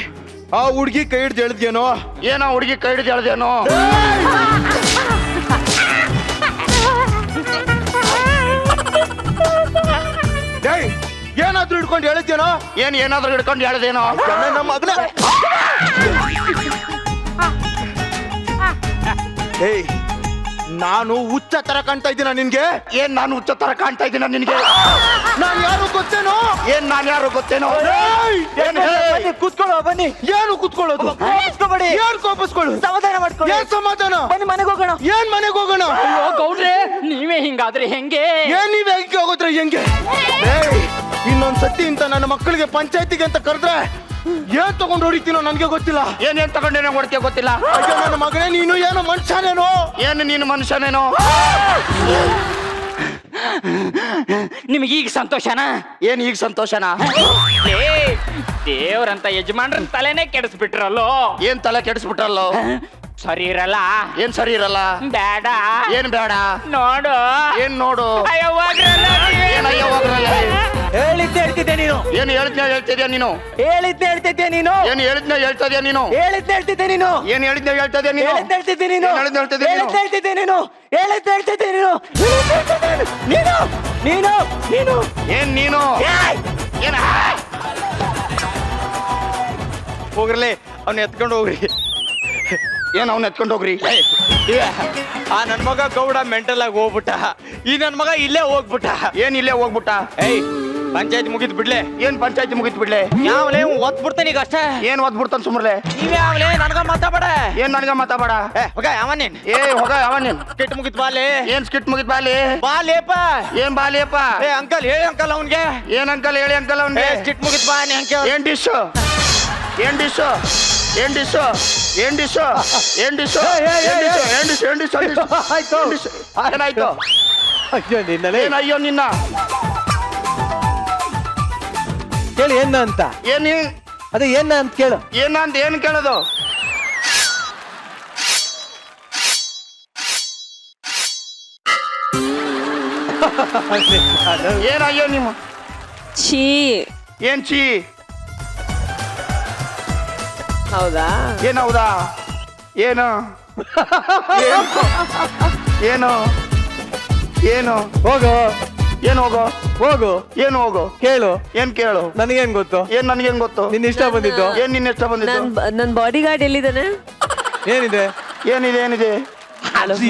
ಆ ಹುಡುಗಿ ಕೈ ಹಿಡ್ದು ಎಳ್ದೇನೋ? ಏನ್ ಆ ಹುಡುಗಿ ಕೈ ಹಿಡ್ದು ಹೇಳ್ದೇನೋ? ಏಯ್, ಏನಾದ್ರೂ ಹಿಡ್ಕೊಂಡು ಹೇಳಿದ್ದೇನೋ? ಏನ್ ಏನಾದ್ರೂ ಹಿಡ್ಕೊಂಡು ಹೇಳ್ದೇನೋ? ನಮ್ಮ ಮಗನ. ಏಯ್, ನಾನು ಹುಚ್ಚ ತರ ಕಾಣ್ತಾ ಇದ್ದೀನ ನಿನ್ಗೆ? ಏನ್ ನಾನು ಹುಚ್ಚ ತರ ಕಾಣ್ತಾ ಇದ್ದೀನ ನಿನ್ಗೆ? ನಾನು ಯಾರು ಗೊತ್ತೇನೋ? ಏನ್ ನಾನು ಯಾರು ಗೊತ್ತೇನೋ? ಏಯ್, ಏನ್ ಹೇ? ಬನ್ನಿ, ಕೂತ್ಕೊಳ್ಳೋ, ಬನ್ನಿ. ಏನು ಕುತ್ಕೊಳ್ಳೋದು? ಕೋಪಿಸ್ಕೊಬೇಡಿ. ಏನ್ ಕೋಪಿಸ್ಕೊಳ್ಳು? ಸಮಾಧಾನ ಮಾಡ್ಕೊಳ್ಳಿ. ಏನ್ ಸಮಾಧಾನ? ಬನ್ನಿ, ಮನೆಗೆ ಹೋಗೋಣ. ಏನ್ ಮನೆಗೆ ಹೋಗೋಣ? ಅಯ್ಯೋ ಗೌಡ್ರೆ, ನೀವೇ ಹಿಂಗಾದ್ರೆ ಹೆಂಗೆ? ಏನ್ ನೀವ್ ಹೆಂಗೆ ಹೋಗೋದ್ರೆ ಹೆಂಗೆ? ಏಯ್, ಇನ್ನೊಂದ್ ಸತಿ ಇಂತ ನನ್ನ ಮಕ್ಕಳಿಗೆ ಪಂಚಾಯತಿಗೆ ಅಂತ ಕರೆದ್ರೆ ಏನ್ ತಗೊಂಡು ಹೊಡಿತೀನೋ ನನ್ಗೆ ಗೊತ್ತಿಲ್ಲ. ಏನ್ ತಗೊಂಡೇನೋ ಹೊಡ್ತೀಯ ಗೊತ್ತಿಲ್ಲ. ಅಯ್ಯೋ ನನ್ನ ಮಗನೇ, ನೀನು ಏನೋ ಮನುಷ್ಯನೇನೋ? ಏನ್ ನೀನು ಮನುಷ್ಯನೇನೋ? ನಿಮಗೀಗ ಸಂತೋಷನಾ? ಏನ್ ಈಗ ಸಂತೋಷನಾ? ದೇವ್ರಂತ ಯಜಮಾನ್ರನ್ ತಲೆನೇ ಕೆಡಿಸ್ಬಿಟ್ರಲ್ಲೋ. ಏನ್ ತಲೆ ಕೆಡಿಸ್ಬಿಟ್ರಲ್ಲೋ? ಸರಿ ಇರಲ್ಲ. ಏನ್ ಸರಿ ಇರಲ್ಲ? ಬೇಡ. ಏನ್ ಬೇಡ? ನೋಡು. ಏನ್ ನೋಡು? ಅಯ್ಯೋ ಹೋಗ್ರಲ್ಲ ನೀವೇ. ಏನ್ ಅಯ್ಯೋ ಹೋಗ್ರಲ್ಲ? ಹೇಳಿದ್ದೆ ಹೇಳ್ತಿದ್ದೆ ನೀನು. ಏನ್ ಹೇಳಿದ್ನ ಹೇಳ್ತಿದ್ಯಾ ನೀನು? ಹೇಳಿದ್ದೆ ಹೇಳ್ತಿದ್ದೆ ನೀನು. ಏನ್ ಹೇಳಿದ್ನ ಹೇಳ್ತಾ ಇದೀಯ ನೀನು? ಹೇಳಿದ್ದೆ ಹೇಳ್ತಿದ್ದೆ ನೀನು. ಏನ್ ಹೇಳಿದ್ನ ಹೇಳ್ತಾ ಇದೀಯ ನೀನು? ಹೇಳಿದ್ದೆ ಹೇಳ್ತಿದ್ದೆ ನೀನು. ಏನ್ ಹೇಳಿದ್ನ ಹೇಳ್ತಿದ್ದೆ ನೀನು? ಹೇಳಿದ್ದೆ ಹೇಳ್ತಿದ್ದೆ ನೀನು. ಹೇಳಿದ್ದೆ ಹೇಳ್ತಿದ್ದೆ ನೀನು. ನೀನು ನೀನು ನೀನು ಏನ್ ನೀನು? ಏಯ್! ಏನ್ ಹೋಗ್ರಲೇ, ಅವ್ನ ಎತ್ಕೊಂಡು ಹೋಗ್ರಿ. ಏನ್ ಅವ್ನ ಎತ್ಕೊಂಡು ಹೋಗ್ರಿ. ಆ ನನ್ ಮಗ ಗೌಡ ಮೆಂಟಲ್ ಆಗಿ ಹೋಗ್ಬಿಟ್ಟ. ಈ ನನ್ ಮಗ ಇಲ್ಲೇ ಹೋಗ್ಬಿಟ್ಟ. ಏನ್ ಇಲ್ಲೇ ಹೋಗ್ಬಿಟ್ಟ? ಏಯ್, ಪಂಚಾಯತ್ ಮುಗಿದ್ ಬಿಡ್ಲೆ. ಏನ್ ಪಂಚಾಯತಿ ಮುಗಿತ್ ಬಿಡ್ಲೆ? ಯಾವಲೇ ಓದ್ಬಿಡ್ತಾನೆ ಈಗ ಅಷ್ಟೇ. ಏನ್ ಓದ್ಬಿಡ್ತಾನ ಸುಮ್ರಲೆ? ನೀವ್ಯಾವಲೇ ನನಗ ಮಾತಾಡ. ಏನ್ ನನಗ ಮಾತಾಡ? ಹೋಗ ಅವನೇನ್? ಏ ಹೋಗ ಅವನೇನ್? ಸ್ಕಿಟ್ ಮುಗಿತ್ ಬಾಲೆ. ಏನ್ ಸ್ಕಿಟ್ ಮುಗಿತ್ ಬಾಲಿ? ಬಾಲೇಪ. ಏನ್ ಬಾಲಿಯಪ್ಪ? ಏ ಅಂಕಲ್, ಹೇಳಿ ಅಂಕಲ್ ಅವನ್ಗೆ. ಏನ್ ಅಂಕಲ್ ಹೇಳಿ ಅಂಕಲ್ ಅವನ್ಗೆ? ಸ್ಕಿಟ್ ಮುಗಿತ್ ಬಾ ಅಂಕಲ್. ಏನ್ ಡಿಶ್? ಏನ್ ಡಿಶ್? ಏನ್ ಡಿಶ್? ಏನ್ ಡಿಶ್? ಏನ್ ಡಿಶ್? ಏನ್ ಡಿಶ್? ಏನ್ ಡಿಶ್? ಆಯ್ತು. ಏನಾಯ್ತು? ಅಯ್ಯೋ ನಿನ್ನಲೇ, ಏನ್ ಅಯ್ಯೋ ನಿನ್ನ? ಕೇಳಿ ಏನ ಅಂತ. ಏನ್ ಅದೇ ಏನ ಅಂತ ಕೇಳು. ಏನಂತ ಏನ್ ಕೇಳೋದು? ಏನ್ ಅಯ್ಯೋ ನಿಮ್ಮ? ಛೀ. ಏನ್ ಚೀ? ಹೌದಾ? ಏನ್ ಹೌದಾ? ಏನು? ಏನು? ಏನು? ಹೋಗು, ಏನ್ ಹೋಗೋ? ಹೋಗು, ಏನ್ ಹೋಗು? ಕೇಳು. ಏನ್ ಕೇಳು? ನನಗೇನ್ ಗೊತ್ತು? ಏನ್ ನನ್ಗೇನ್ ಗೊತ್ತು? ನಿನ್ನ ಇಷ್ಟ ಬಂದಿದ್ದು ಏನ್ ನಿನ್ನ ಇಷ್ಟ ಬಂದಿದ್ದು? ನನ್ ಬಾಡಿ ಗಾರ್ಡ್ ಎಲ್ಲಿದ್ದಾನೆ? ಏನಿದೆ? ಏನಿದೆ? ಏನಿದೆ?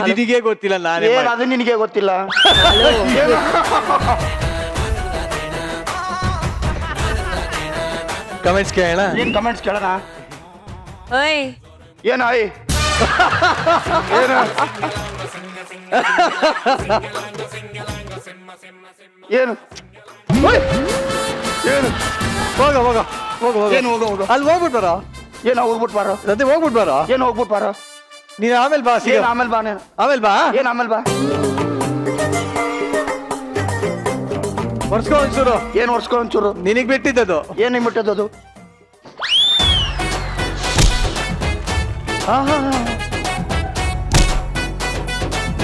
ನಿನಗೆ ಗೊತ್ತಿಲ್ಲ, ನಾನೇ ಏನ್ ಅದು ನಿನಗೆ ಗೊತ್ತಿಲ್ಲ? ಕಮೆಂಟ್ಸ್ ಕೇಳೋಣ. ಏನ್ ಕಮೆಂಟ್ಸ್ ಕೇಳೋಣ? ಓಯ್, ಏನ ಅಯ್? ಏನು? ಏನು? ಏನು ಹೋಗ ಹೋಗ ಹೋಗ ಹೋಗ ಏನು ಹೋಗು ಹೋಗು ಅಲ್ಲಿ ಹೋಗ್ಬಿಟ್ಟು ಬರೋ ಏನು ಹೋಗ್ಬಿಟ್ಟು ಬಾರೋ ರತಿ ಹೋಗ್ಬಿಟ್ಟು ಬರೋ ಏನು ಹೋಗ್ಬಿಟ್ಟು ಬಾರೋ ನೀನ್ ಆಮೇಲೆ ಬಾ ಸಿಗ ಏನು ಆಮೇಲೆ ಬಾ ನೀನು ಆಮೇಲೆ ಬಾ ಏನು ಆಮೇಲೆ ಬಾ ಒರ್ಸ್ಕೊ ಒಂಚೂರು ಏನು ಒರ್ಸ್ಕೊ ಒಂಚೂರು ನಿನಗ್ ಬಿಟ್ಟಿದ್ದದು ಏನು ಮುಟ್ಟದದು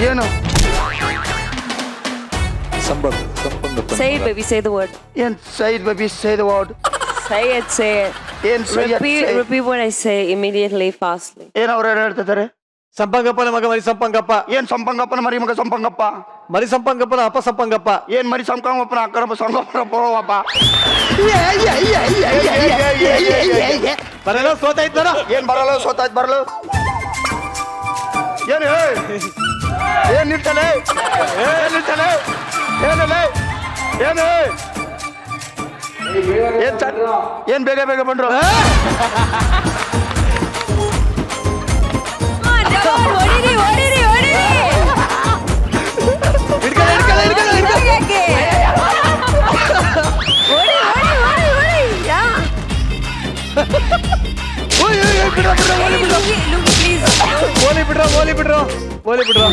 ಏನು Sampangappa Say it, baby. Say the word. ಏನು Said baby Said word Say it. Say it. ಏನು Repeat what I say immediately, fastly. ಏನು ಅವ್ರು ಹೇಳ್ತಿದ್ದಾರೆ ಸಂಪಂಗಪ್ಪನ ಮಗ ಮರಿ ಸಂಪಂಗಪ್ಪ ಏನು ಸಂಪಂಗಪ್ಪನ ಮರಿ ಮಗ ಸಂಪಂಗಪ್ಪ ಮರಿ ಸಂಪಂಗಪ್ಪನ ಅಪ್ಪ ಸಂಪಂಗಪ್ಪ ಏನು ಮರಿ ಸಂಪಂಗಪ್ಪನ ಅಕ್ಕರಪ್ಪ ಸಂಗಪ್ಪನಪ್ಪ ಬರಲ್ಲ ಸೋತಾಯ್ತು ನೋಡು. ಏನು ಬರಲ್ಲ ಸೋತಾಯ್ತು ಬರಲ್ಲ ಏನು ಏನು ನಿಲ್ತಾನೆ ಏನು ನಿಲ್ತಾನೆ ಏನಲ್ಲ ಏನು ಏನು ಬೇಗ ಬೇಗ ಬಂದ್ರು ಹಿಡ್ಕೊಳ್ಳಿ, ಹಿಡ್ಕೊಳ್ಳಿ, ಹಿಡ್ಕೊಳ್ಳಿ, ಹಿಡ್ಕೊಳ್ಳಿ. ಓಯ್, ಓಯ್, ಓಯ್, ಬಿಡ್ರೋ, ಬಿಡ್ರೋ, ಓಲಿ ಬಿಡ್ರೋ. ಓಲಿ ಬಿಡ್ರೋ, ಓಲಿ ಬಿಡ್ರೋ, ಓಲಿ ಬಿಡ್ರೋ.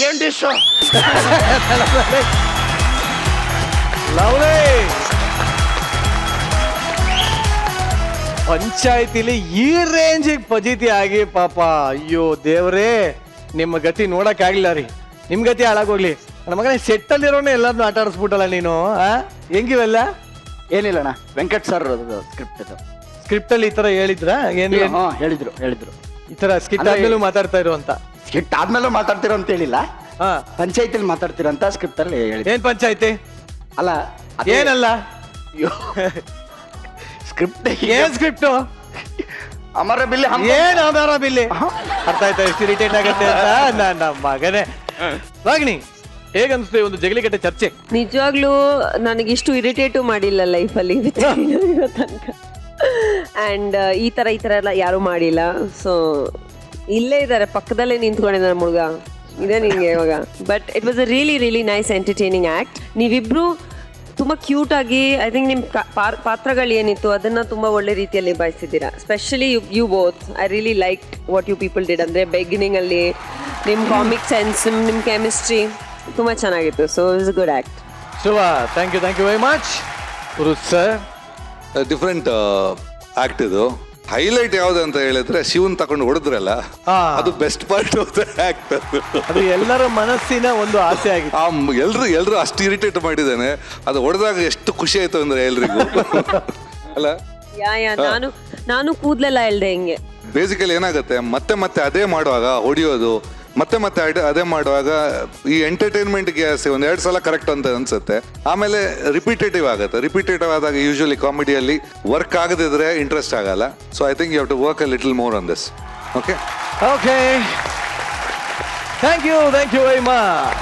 ಏನು ಡಿಶ್ಶು ಲವ್ಲಿ ಪಂಚಾಯತಿಲಿ ಈ ರೇಂಜಿಗೆ ಫಜೀತಿ ಆಗಿ ಪಾಪ ಅಯ್ಯೋ ದೇವ್ರೇ ನಿಮ್ಮ ಗತಿ ನೋಡಕ್ ಆಗ್ಲಿಲ್ಲ ರೀ ನಿಮ್ ಗತಿ ಹಾಳಾಗೋಗ್ಲಿ ನನ್ನ ಮಗನೇ ಸೆಟ್ ಅಲ್ಲಿರೋನೆ ಎಲ್ಲಾದ್ನೂ ಆಟ ಆಡಿಸ್ಬಿಟ್ಟಲ್ಲ ನೀನು ಹೆಂಗಿವೆಲ್ಲ ಏನಿಲ್ಲಣ್ಣ ವೆಂಕಟ್ ಸರ್ ಸ್ಕ್ರಿಪ್ಟ್ ಇದು ಸ್ಕ್ರಿಪ್ಟ್ ಅಲ್ಲಿ ಈ ತರ ಹೇಳಿದ್ರ ಏನ್ ಹೇಳಿದ್ರು ಈ ತರ ಸ್ಕಿಟ್ ಆದ್ಮೇಲೂ ಮಾತಾಡ್ತಾ ಇರು ಅಂತ ಸ್ಕಿಟ್ ಆದ್ಮೇಲೆ ಮಾತಾಡ್ತಿರೋ ಅಂತ ಹೇಳಿಲ್ಲ ಹಾ ಪಂಚಾಯತಿಲಿ ಮಾತಾಡ್ತಿರೋ ಅಂತ ಸ್ಕ್ರಿಪ್ಟ್ ಅಲ್ಲಿ ಹೇಳಿದ್ರು ಏನ್ ಪಂಚಾಯತಿ ಅಲ್ಲ ಏನಲ್ಲ ಸ್ಕ್ರಿಪ್ಟ್ ಏನ್ ಸ್ಕ್ರಿಪ್ಟ್ ಅಮರ ಬಿಲ್ಲಿ ಏನ್ ಆಧಾರ ಬಿಲ್ಲಿ ಅರ್ಥ ಆಯ್ತಾ ಎಷ್ಟು ಇರಿಟೇಟ್ ಆಗತ್ತೆ ಅಂತ ನನ್ನ ಮಗನೇ ರಾಗಿಣಿ ಹೇಗನ್ಸ್ತು ಈ ಒಂದು ಜಗಲಿಕಟ್ಟೆ ಚರ್ಚೆ ನಿಜವಾಗ್ಲೂ ನನಗಿಷ್ಟು ಇರಿಟೇಟು ಮಾಡಿಲ್ಲ ಲೈಫಲ್ಲಿ ತನಕ ಆ್ಯಂಡ್ ಈ ಥರ ಎಲ್ಲ ಯಾರೂ ಮಾಡಿಲ್ಲ ಸೊ ಇಲ್ಲೇ ಇದ್ದಾರೆ ಪಕ್ಕದಲ್ಲೇ ನಿಂತ್ಕೊಂಡಿದ್ದಾರೆ ಮುಳುಗ ಇದೆ ನಿಂಗೆ ಇವಾಗ but it was a really nice entertaining act ನೀವಿಬ್ರು ತುಂಬ ಕ್ಯೂಟ್ ಆಗಿ ಐ ಥಿಂಕ್ ನಿಮ್ಮ ಪಾತ್ರಗಳು ಏನಿತ್ತು ಅದನ್ನ ತುಂಬ ಒಳ್ಳೆ ರೀತಿಯಲ್ಲಿ ನಿಭಾಯಿಸಿದ್ದೀರಾ specially you both I really like what you people did ಅಂದರೆ ಬೆಗಿನಿಂಗಲ್ಲಿ ನಿಮ್ಮ ಕಾಮಿಕ್ ಸೆನ್ಸ್ ನಿಮ್ಮ ಕೆಮಿಸ್ಟ್ರಿ ತುಂಬ ಚೆನ್ನಾಗಿತ್ತು so it's good act Shubha thank you very much Purush sir different act ಇದು ಹೈಲೈಟ್ ಯಾವ್ದು ಅಂತ ಹೇಳಿದ್ರೆ ಶಿವನ್ ತಕೊಂಡು ಹೊಡೆದ್ರಲ್ಲ ಅದು best part of the act ಅದು ಎಲ್ಲರ ಮನಸ್ಸಿನ ಒಂದು ಆಸೆ ಆಗಿತ್ತು ಎಲ್ರು ಅಷ್ಟು ಇರಿಟೇಟ್ ಮಾಡಿದ್ದಾನೆ ಅದು ಹೊಡೆದಾಗ ಎಷ್ಟು ಖುಷಿ ಆಯ್ತು ಅಂದ್ರೆ ಎಲ್ರಿಗೂ ಅಲ್ಲ ಯಾ ನಾನು ಕೂದಲೆಲ್ಲ ಹೇಳ್ದೆ ಹಿಂಗೆ ಬೇಸಿಕಲಿ ಏನಾಗುತ್ತೆ ಮತ್ತೆ ಅದೇ ಮಾಡುವಾಗ ಹೊಡಿಯೋದು ಮತ್ತೆ ಅದೇ ಮಾಡುವಾಗ ಈ ಎಂಟರ್ಟೈನ್ಮೆಂಟ್ಗೆ ಒಂದು 2 ಸಲ ಕರೆಕ್ಟ್ ಅಂತ ಅನ್ಸುತ್ತೆ ಆಮೇಲೆ ರಿಪೀಟೇಟಿವ್ ಆದಾಗ ಯೂಶುವಲಿ ಕಾಮಿಡಿಯಲ್ಲಿ ವರ್ಕ್ ಆಗದಿದ್ರೆ ಇಂಟ್ರೆಸ್ಟ್ ಆಗಲ್ಲ so I think you have to work a little more on this okay thank you very much